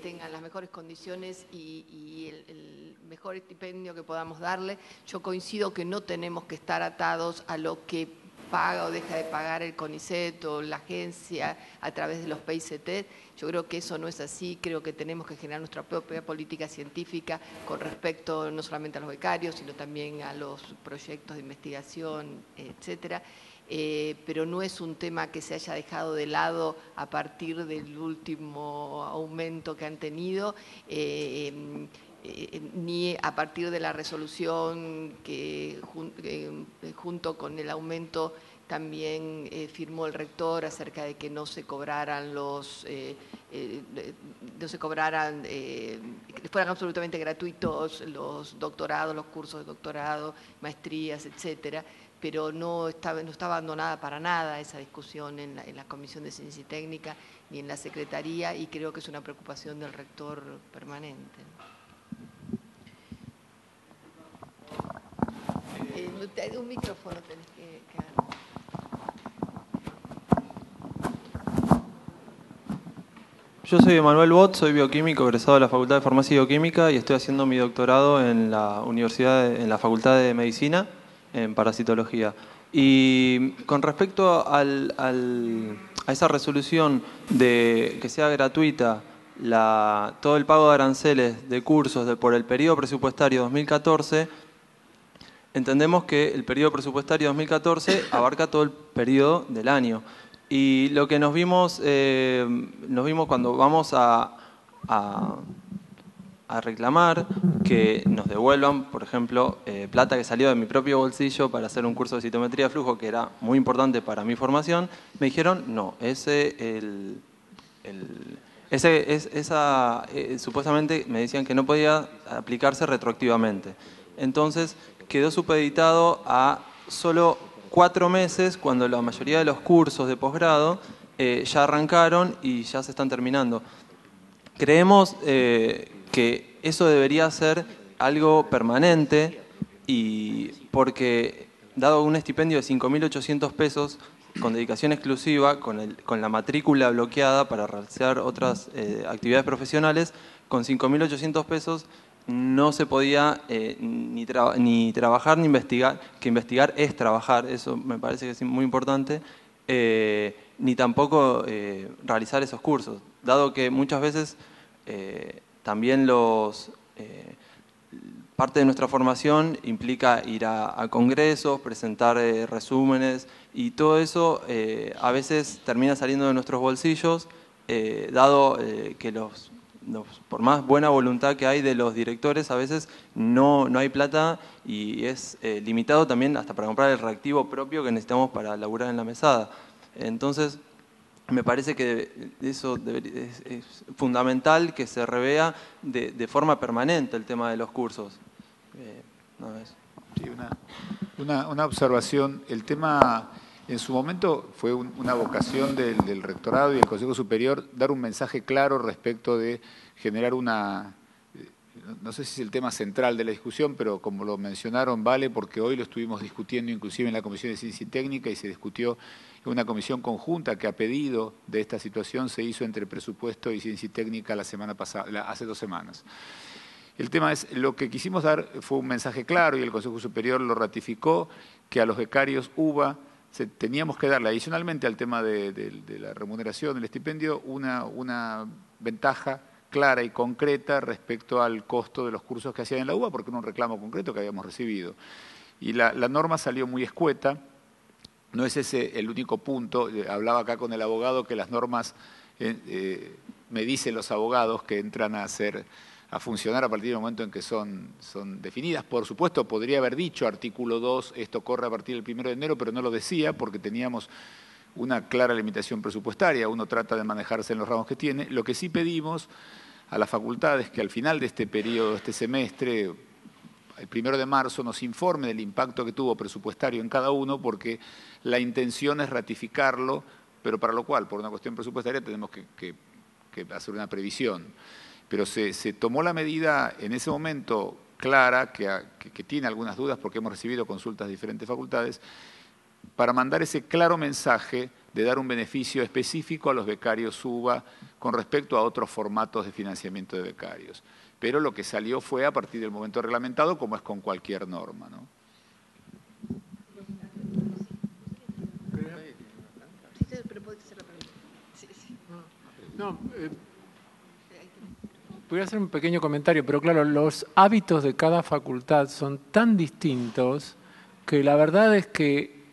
tengan las mejores condiciones y el mejor estipendio que podamos darle. Yo coincido que no tenemos que estar atados a lo que paga o deja de pagar el CONICET o la agencia a través de los PICT. Yo creo que eso no es así, creo que tenemos que generar nuestra propia política científica con respecto no solamente a los becarios, sino también a los proyectos de investigación, etcétera. Pero no es un tema que se haya dejado de lado a partir del último aumento que han tenido, ni a partir de la resolución que junto con el aumento también firmó el rector acerca de que no se cobraran que fueran absolutamente gratuitos los doctorados, los cursos de doctorado, maestrías, etcétera. Pero no está abandonada para nada esa discusión en la Comisión de Ciencia y Técnica ni en la Secretaría, y creo que es una preocupación del rector permanente. Un micrófono tenés que dar. Yo soy Emanuel Bot, soy bioquímico, egresado de la Facultad de Farmacia y Bioquímica y estoy haciendo mi doctorado en la en la Facultad de Medicina, en parasitología. Y con respecto a esa resolución de que sea gratuita todo el pago de aranceles de cursos por el periodo presupuestario 2014, entendemos que el periodo presupuestario 2014 abarca todo el periodo del año. Y lo que nos vimos cuando vamos a reclamar que nos devuelvan, por ejemplo, plata que salió de mi propio bolsillo para hacer un curso de citometría de flujo que era muy importante para mi formación, me dijeron, no, supuestamente me decían que no podía aplicarse retroactivamente. Entonces quedó supeditado a solo 4 meses, cuando la mayoría de los cursos de posgrado ya arrancaron y ya se están terminando. Creemos que eso debería ser algo permanente, y porque dado un estipendio de 5.800 pesos con dedicación exclusiva, con la matrícula bloqueada para realizar otras actividades profesionales, con 5.800 pesos no se podía ni trabajar ni investigar, que investigar es trabajar, eso me parece que es muy importante, ni tampoco realizar esos cursos, dado que muchas veces también parte de nuestra formación implica ir a congresos, presentar resúmenes, y todo eso a veces termina saliendo de nuestros bolsillos, dado que por más buena voluntad que hay de los directores, a veces no hay plata y es limitado también hasta para comprar el reactivo propio que necesitamos para laburar en la mesada. Entonces, me parece que eso es fundamental que se revea de forma permanente el tema de los cursos. Sí, una observación. El tema, en su momento, fue una vocación del rectorado y del Consejo Superior dar un mensaje claro respecto de generar no sé si es el tema central de la discusión, pero como lo mencionaron, vale, porque hoy lo estuvimos discutiendo inclusive en la Comisión de Ciencia y Técnica y se discutió en una comisión conjunta que a pedido de esta situación se hizo entre Presupuesto y Ciencia y Técnica la semana pasada, hace 2 semanas. El tema es, lo que quisimos dar fue un mensaje claro y el Consejo Superior lo ratificó, que a los becarios UBA teníamos que darle adicionalmente al tema de la remuneración del estipendio una ventaja clara y concreta respecto al costo de los cursos que hacían en la UBA, porque era un reclamo concreto que habíamos recibido. Y la norma salió muy escueta, no es ese el único punto. Hablaba acá con el abogado que las normas, me dicen los abogados, que entran a funcionar a partir del momento en que son definidas. Por supuesto, podría haber dicho artículo 2, esto corre a partir del 1 de enero, pero no lo decía porque teníamos una clara limitación presupuestaria. Uno trata de manejarse en los ramos que tiene. Lo que sí pedimos a las facultades que al final de este periodo, de este semestre, el 1 de marzo, nos informe del impacto que tuvo presupuestario en cada uno, porque la intención es ratificarlo, pero para lo cual, por una cuestión presupuestaria, tenemos que hacer una previsión. Pero se tomó la medida en ese momento clara, que tiene algunas dudas porque hemos recibido consultas de diferentes facultades, para mandar ese claro mensaje de dar un beneficio específico a los becarios UBA con respecto a otros formatos de financiamiento de becarios. Pero lo que salió fue a partir del momento reglamentado, como es con cualquier norma, ¿no? Voy a hacer un pequeño comentario, pero claro, los hábitos de cada facultad son tan distintos que la verdad es que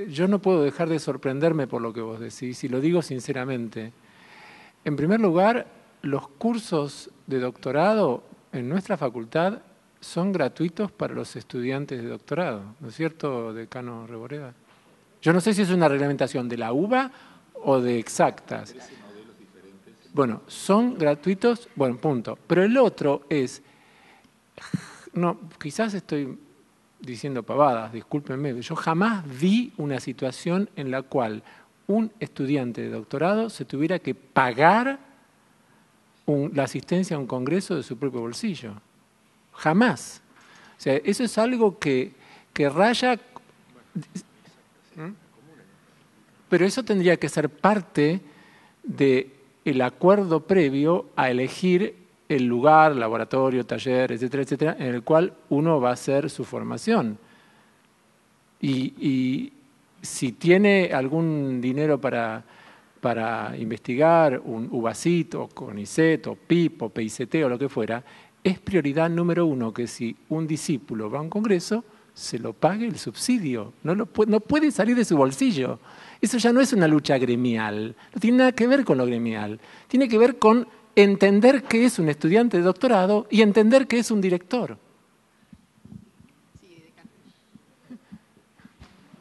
yo no puedo dejar de sorprenderme por lo que vos decís, y lo digo sinceramente. En primer lugar, los cursos de doctorado en nuestra facultad son gratuitos para los estudiantes de doctorado, ¿no es cierto, decano Reboreda? Yo no sé si es una reglamentación de la UBA o de Exactas. Bueno, son gratuitos, bueno, punto. Pero el otro es, no, quizás estoy diciendo pavadas, discúlpenme, yo jamás vi una situación en la cual un estudiante de doctorado se tuviera que pagar la asistencia a un congreso de su propio bolsillo. Jamás. O sea, eso es algo que raya... Pero eso tendría que ser parte del acuerdo previo a elegir el lugar, laboratorio, taller, etcétera, etcétera, en el cual uno va a hacer su formación. Y si tiene algún dinero para investigar, un UBACIT o CONICET o PIP o PICT o lo que fuera, es prioridad número uno que si un discípulo va a un congreso, se lo pague el subsidio. No puede salir de su bolsillo. Eso ya no es una lucha gremial, no tiene nada que ver con lo gremial. Tiene que ver con entender qué es un estudiante de doctorado y entender qué es un director.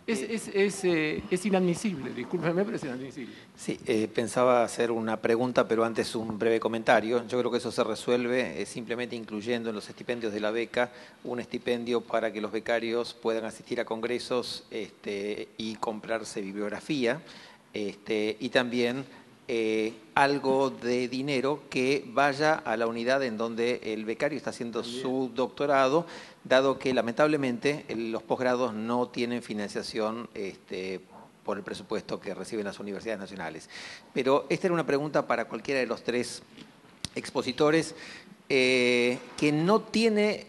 Es inadmisible, discúlpeme, pero es inadmisible. Sí, pensaba hacer una pregunta, pero antes un breve comentario. Yo creo que eso se resuelve simplemente incluyendo en los estipendios de la beca un estipendio para que los becarios puedan asistir a congresos y comprarse bibliografía, y también algo de dinero que vaya a la unidad en donde el becario está haciendo su doctorado, dado que lamentablemente los posgrados no tienen financiación por el presupuesto que reciben las universidades nacionales. Pero esta era una pregunta para cualquiera de los tres expositores, que no tiene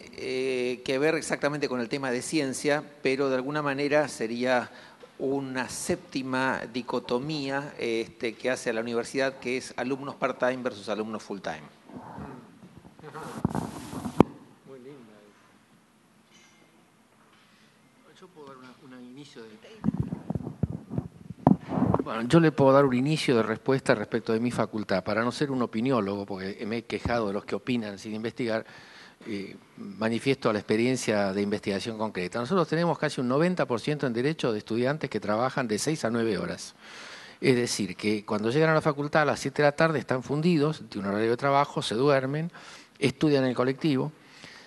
que ver exactamente con el tema de ciencia, pero de alguna manera sería una séptima dicotomía que hace a la universidad, que es alumnos part-time versus alumnos full-time. Muy linda. Yo puedo dar un inicio de... Bueno, yo le puedo dar un inicio de respuesta respecto de mi facultad, para no ser un opiniólogo, porque me he quejado de los que opinan sin investigar. Manifiesto la experiencia de investigación concreta. Nosotros tenemos casi un 90% en derecho de estudiantes que trabajan de 6 a 9 horas. Es decir, que cuando llegan a la facultad a las 7 de la tarde están fundidos de un horario de trabajo, se duermen, estudian en el colectivo.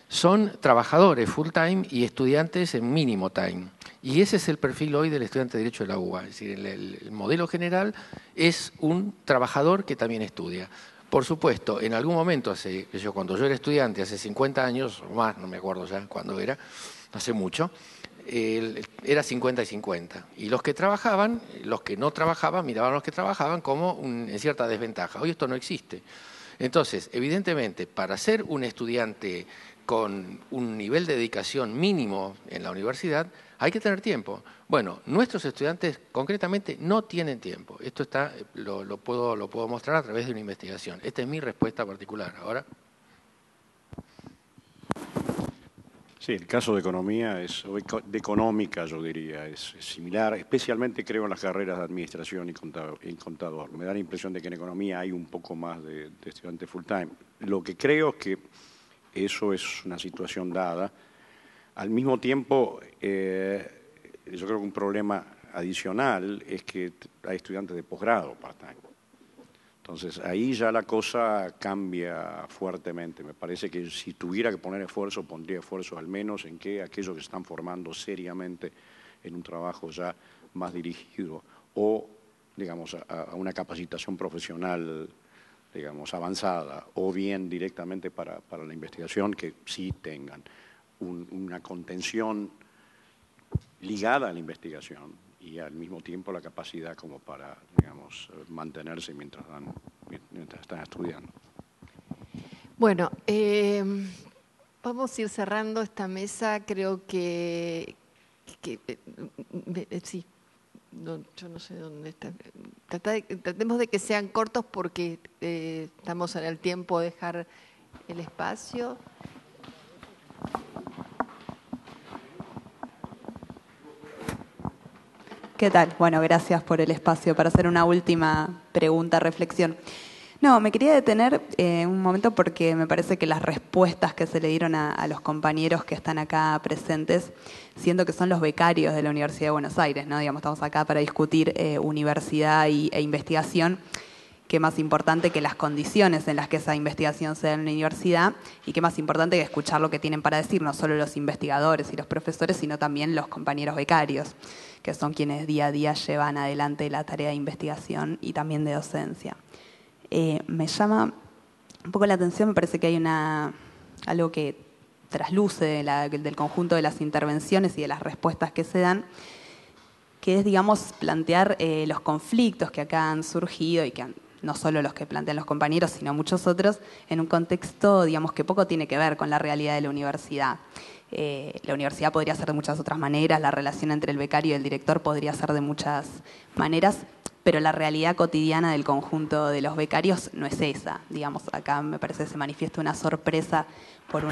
Son trabajadores full time y estudiantes en mínimo time. Y ese es el perfil hoy del estudiante de Derecho de la UBA. Es decir, el modelo general es un trabajador que también estudia. Por supuesto, en algún momento, cuando yo era estudiante, hace 50 años o más, no me acuerdo ya cuándo era, hace mucho, era 50 y 50. Y los que trabajaban, los que no trabajaban, miraban a los que trabajaban como en cierta desventaja. Hoy esto no existe. Entonces, evidentemente, para ser un estudiante con un nivel de dedicación mínimo en la universidad, hay que tener tiempo. Bueno, nuestros estudiantes concretamente no tienen tiempo. Esto lo puedo mostrar a través de una investigación. Esta es mi respuesta particular. Ahora. Sí, el caso de economía, de económica yo diría, es similar, especialmente creo en las carreras de administración y contador. Me da la impresión de que en economía hay un poco más de estudiantes full time. Lo que creo es que eso es una situación dada. Al mismo tiempo, yo creo que un problema adicional es que hay estudiantes de posgrado part-time. Entonces, ahí ya la cosa cambia fuertemente. Me parece que si tuviera que poner esfuerzo, pondría esfuerzo al menos en que aquellos que están formando seriamente en un trabajo ya más dirigido o, digamos, a una capacitación profesional, digamos, avanzada o bien directamente para la investigación, que sí tengan una contención ligada a la investigación y al mismo tiempo la capacidad como para, digamos, mantenerse mientras están estudiando. Bueno, vamos a ir cerrando esta mesa. Creo que sí, no, yo no sé dónde está. Tratemos de que sean cortos porque estamos en el tiempo de dejar el espacio. ¿Qué tal? Bueno, gracias por el espacio para hacer una última pregunta, reflexión. No, me quería detener un momento porque me parece que las respuestas que se le dieron a los compañeros que están acá presentes, siendo que son los becarios de la Universidad de Buenos Aires, ¿no? Digamos, estamos acá para discutir universidad e investigación. Qué más importante que las condiciones en las que esa investigación se da en la universidad y qué más importante que escuchar lo que tienen para decir, no solo los investigadores y los profesores, sino también los compañeros becarios, que son quienes día a día llevan adelante la tarea de investigación y también de docencia. Me llama un poco la atención, me parece que hay algo que trasluce del conjunto de las intervenciones y de las respuestas que se dan, que es, digamos, plantear los conflictos que acá han surgido y que no solo los que plantean los compañeros, sino muchos otros, en un contexto, digamos, que poco tiene que ver con la realidad de la universidad. La universidad podría ser de muchas otras maneras, la relación entre el becario y el director podría ser de muchas maneras, pero la realidad cotidiana del conjunto de los becarios no es esa. Digamos, acá me parece que se manifiesta una sorpresa por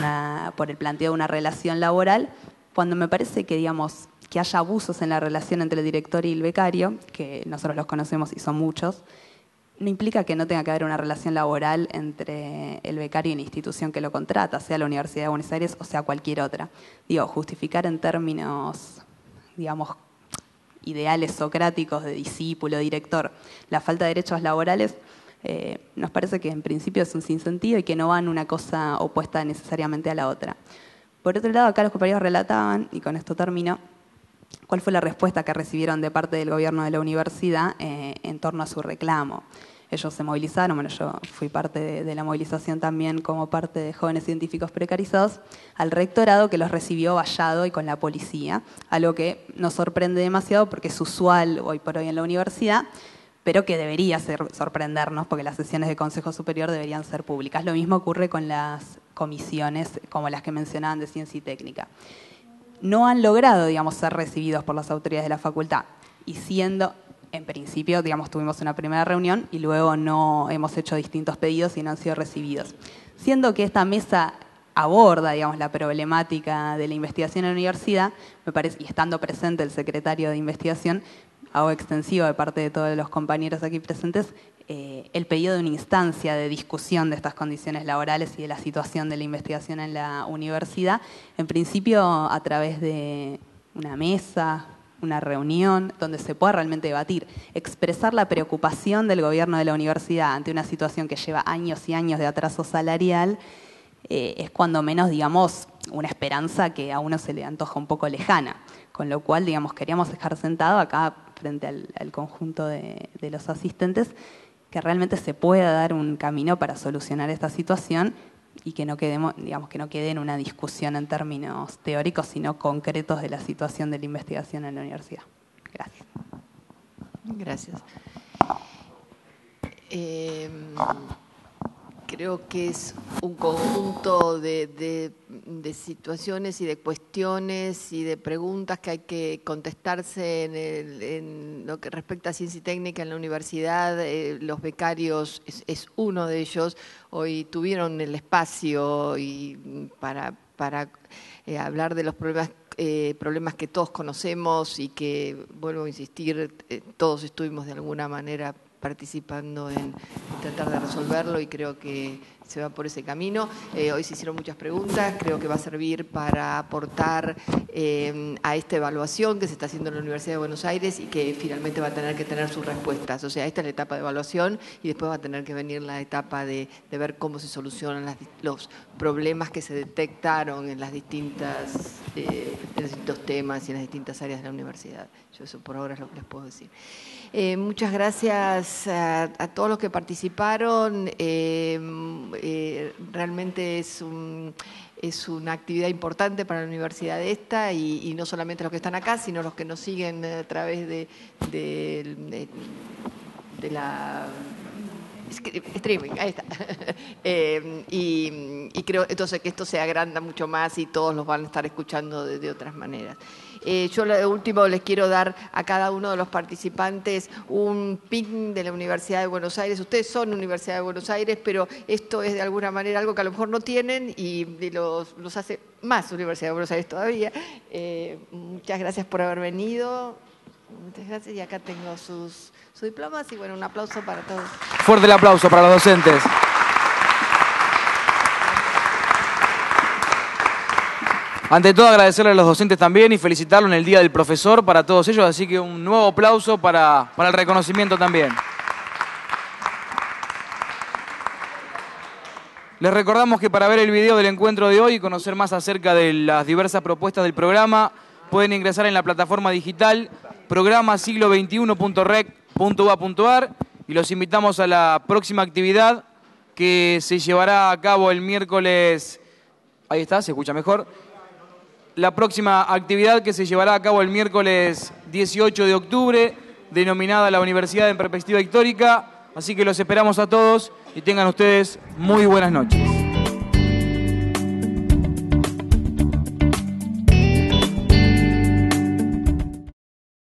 el planteo de una relación laboral, cuando me parece que, digamos, que haya abusos en la relación entre el director y el becario, que nosotros los conocemos y son muchos, no implica que no tenga que haber una relación laboral entre el becario y la institución que lo contrata, sea la Universidad de Buenos Aires o sea cualquier otra. Digo, justificar en términos, digamos, ideales socráticos de discípulo, director, la falta de derechos laborales, nos parece que en principio es un sinsentido y que no van una cosa opuesta necesariamente a la otra. Por otro lado, acá los compañeros relataban, y con esto termino, cuál fue la respuesta que recibieron de parte del gobierno de la universidad en torno a su reclamo. Ellos se movilizaron, bueno, yo fui parte de la movilización también como parte de Jóvenes Científicos Precarizados, al rectorado que los recibió vallado y con la policía, algo que nos sorprende demasiado porque es usual hoy por hoy en la universidad, pero que debería sorprendernos porque las sesiones de Consejo Superior deberían ser públicas. Lo mismo ocurre con las comisiones como las que mencionaban de Ciencia y Técnica. No han logrado, digamos, ser recibidos por las autoridades de la facultad y siendo, en principio, digamos, tuvimos una primera reunión y luego no hemos hecho distintos pedidos y no han sido recibidos. Siendo que esta mesa aborda, digamos, la problemática de la investigación en la universidad, me parece, y estando presente el secretario de investigación, hago extensivo de parte de todos los compañeros aquí presentes, el pedido de una instancia de discusión de estas condiciones laborales y de la situación de la investigación en la universidad, en principio a través de una mesa, una reunión donde se pueda realmente debatir, expresar la preocupación del gobierno de la universidad ante una situación que lleva años y años de atraso salarial, es cuando menos, digamos, una esperanza que a uno se le antoja un poco lejana. Con lo cual, digamos, queríamos dejar sentado acá frente al conjunto de los asistentes que realmente se pueda dar un camino para solucionar esta situación y que no quedemos, digamos, que no quede en una discusión en términos teóricos, sino concretos de la situación de la investigación en la universidad. Gracias. Gracias. Creo que es un conjunto de situaciones y de cuestiones y de preguntas que hay que contestarse en lo que respecta a ciencia y técnica en la universidad. Los becarios es uno de ellos. Hoy tuvieron el espacio para para hablar de los problemas que todos conocemos y que, vuelvo a insistir, todos estuvimos de alguna manera participando en tratar de resolverlo y creo que se va por ese camino. Hoy se hicieron muchas preguntas, creo que va a servir para aportar a esta evaluación que se está haciendo en la Universidad de Buenos Aires y que finalmente va a tener que tener sus respuestas. O sea, esta es la etapa de evaluación y después va a tener que venir la etapa de ver cómo se solucionan los problemas que se detectaron en los distintos temas y en las distintas áreas de la universidad. Yo eso por ahora es lo que les puedo decir. Muchas gracias a todos los que participaron. Realmente es una actividad importante para la universidad esta y no solamente los que están acá, sino los que nos siguen a través de la streaming, ahí está. Y creo entonces que esto se agranda mucho más y todos los van a estar escuchando de otras maneras. Yo lo último les quiero dar a cada uno de los participantes un pin de la Universidad de Buenos Aires. Ustedes son Universidad de Buenos Aires, pero esto es de alguna manera algo que a lo mejor no tienen y los hace más Universidad de Buenos Aires todavía. Muchas gracias por haber venido. Muchas gracias y acá tengo sus diplomas y bueno, un aplauso para todos. Fuerte el aplauso para los docentes. Ante todo agradecerle a los docentes también y felicitarlos en el Día del Profesor para todos ellos, así que un nuevo aplauso para el reconocimiento también. Les recordamos que para ver el video del encuentro de hoy y conocer más acerca de las diversas propuestas del programa, pueden ingresar en la plataforma digital programasiglo21.rec.ua.ar y los invitamos a la próxima actividad que se llevará a cabo el miércoles. Ahí está, se escucha mejor. La próxima actividad que se llevará a cabo el miércoles 18 de octubre, denominada La Universidad en Perspectiva Histórica. Así que los esperamos a todos y tengan ustedes muy buenas noches.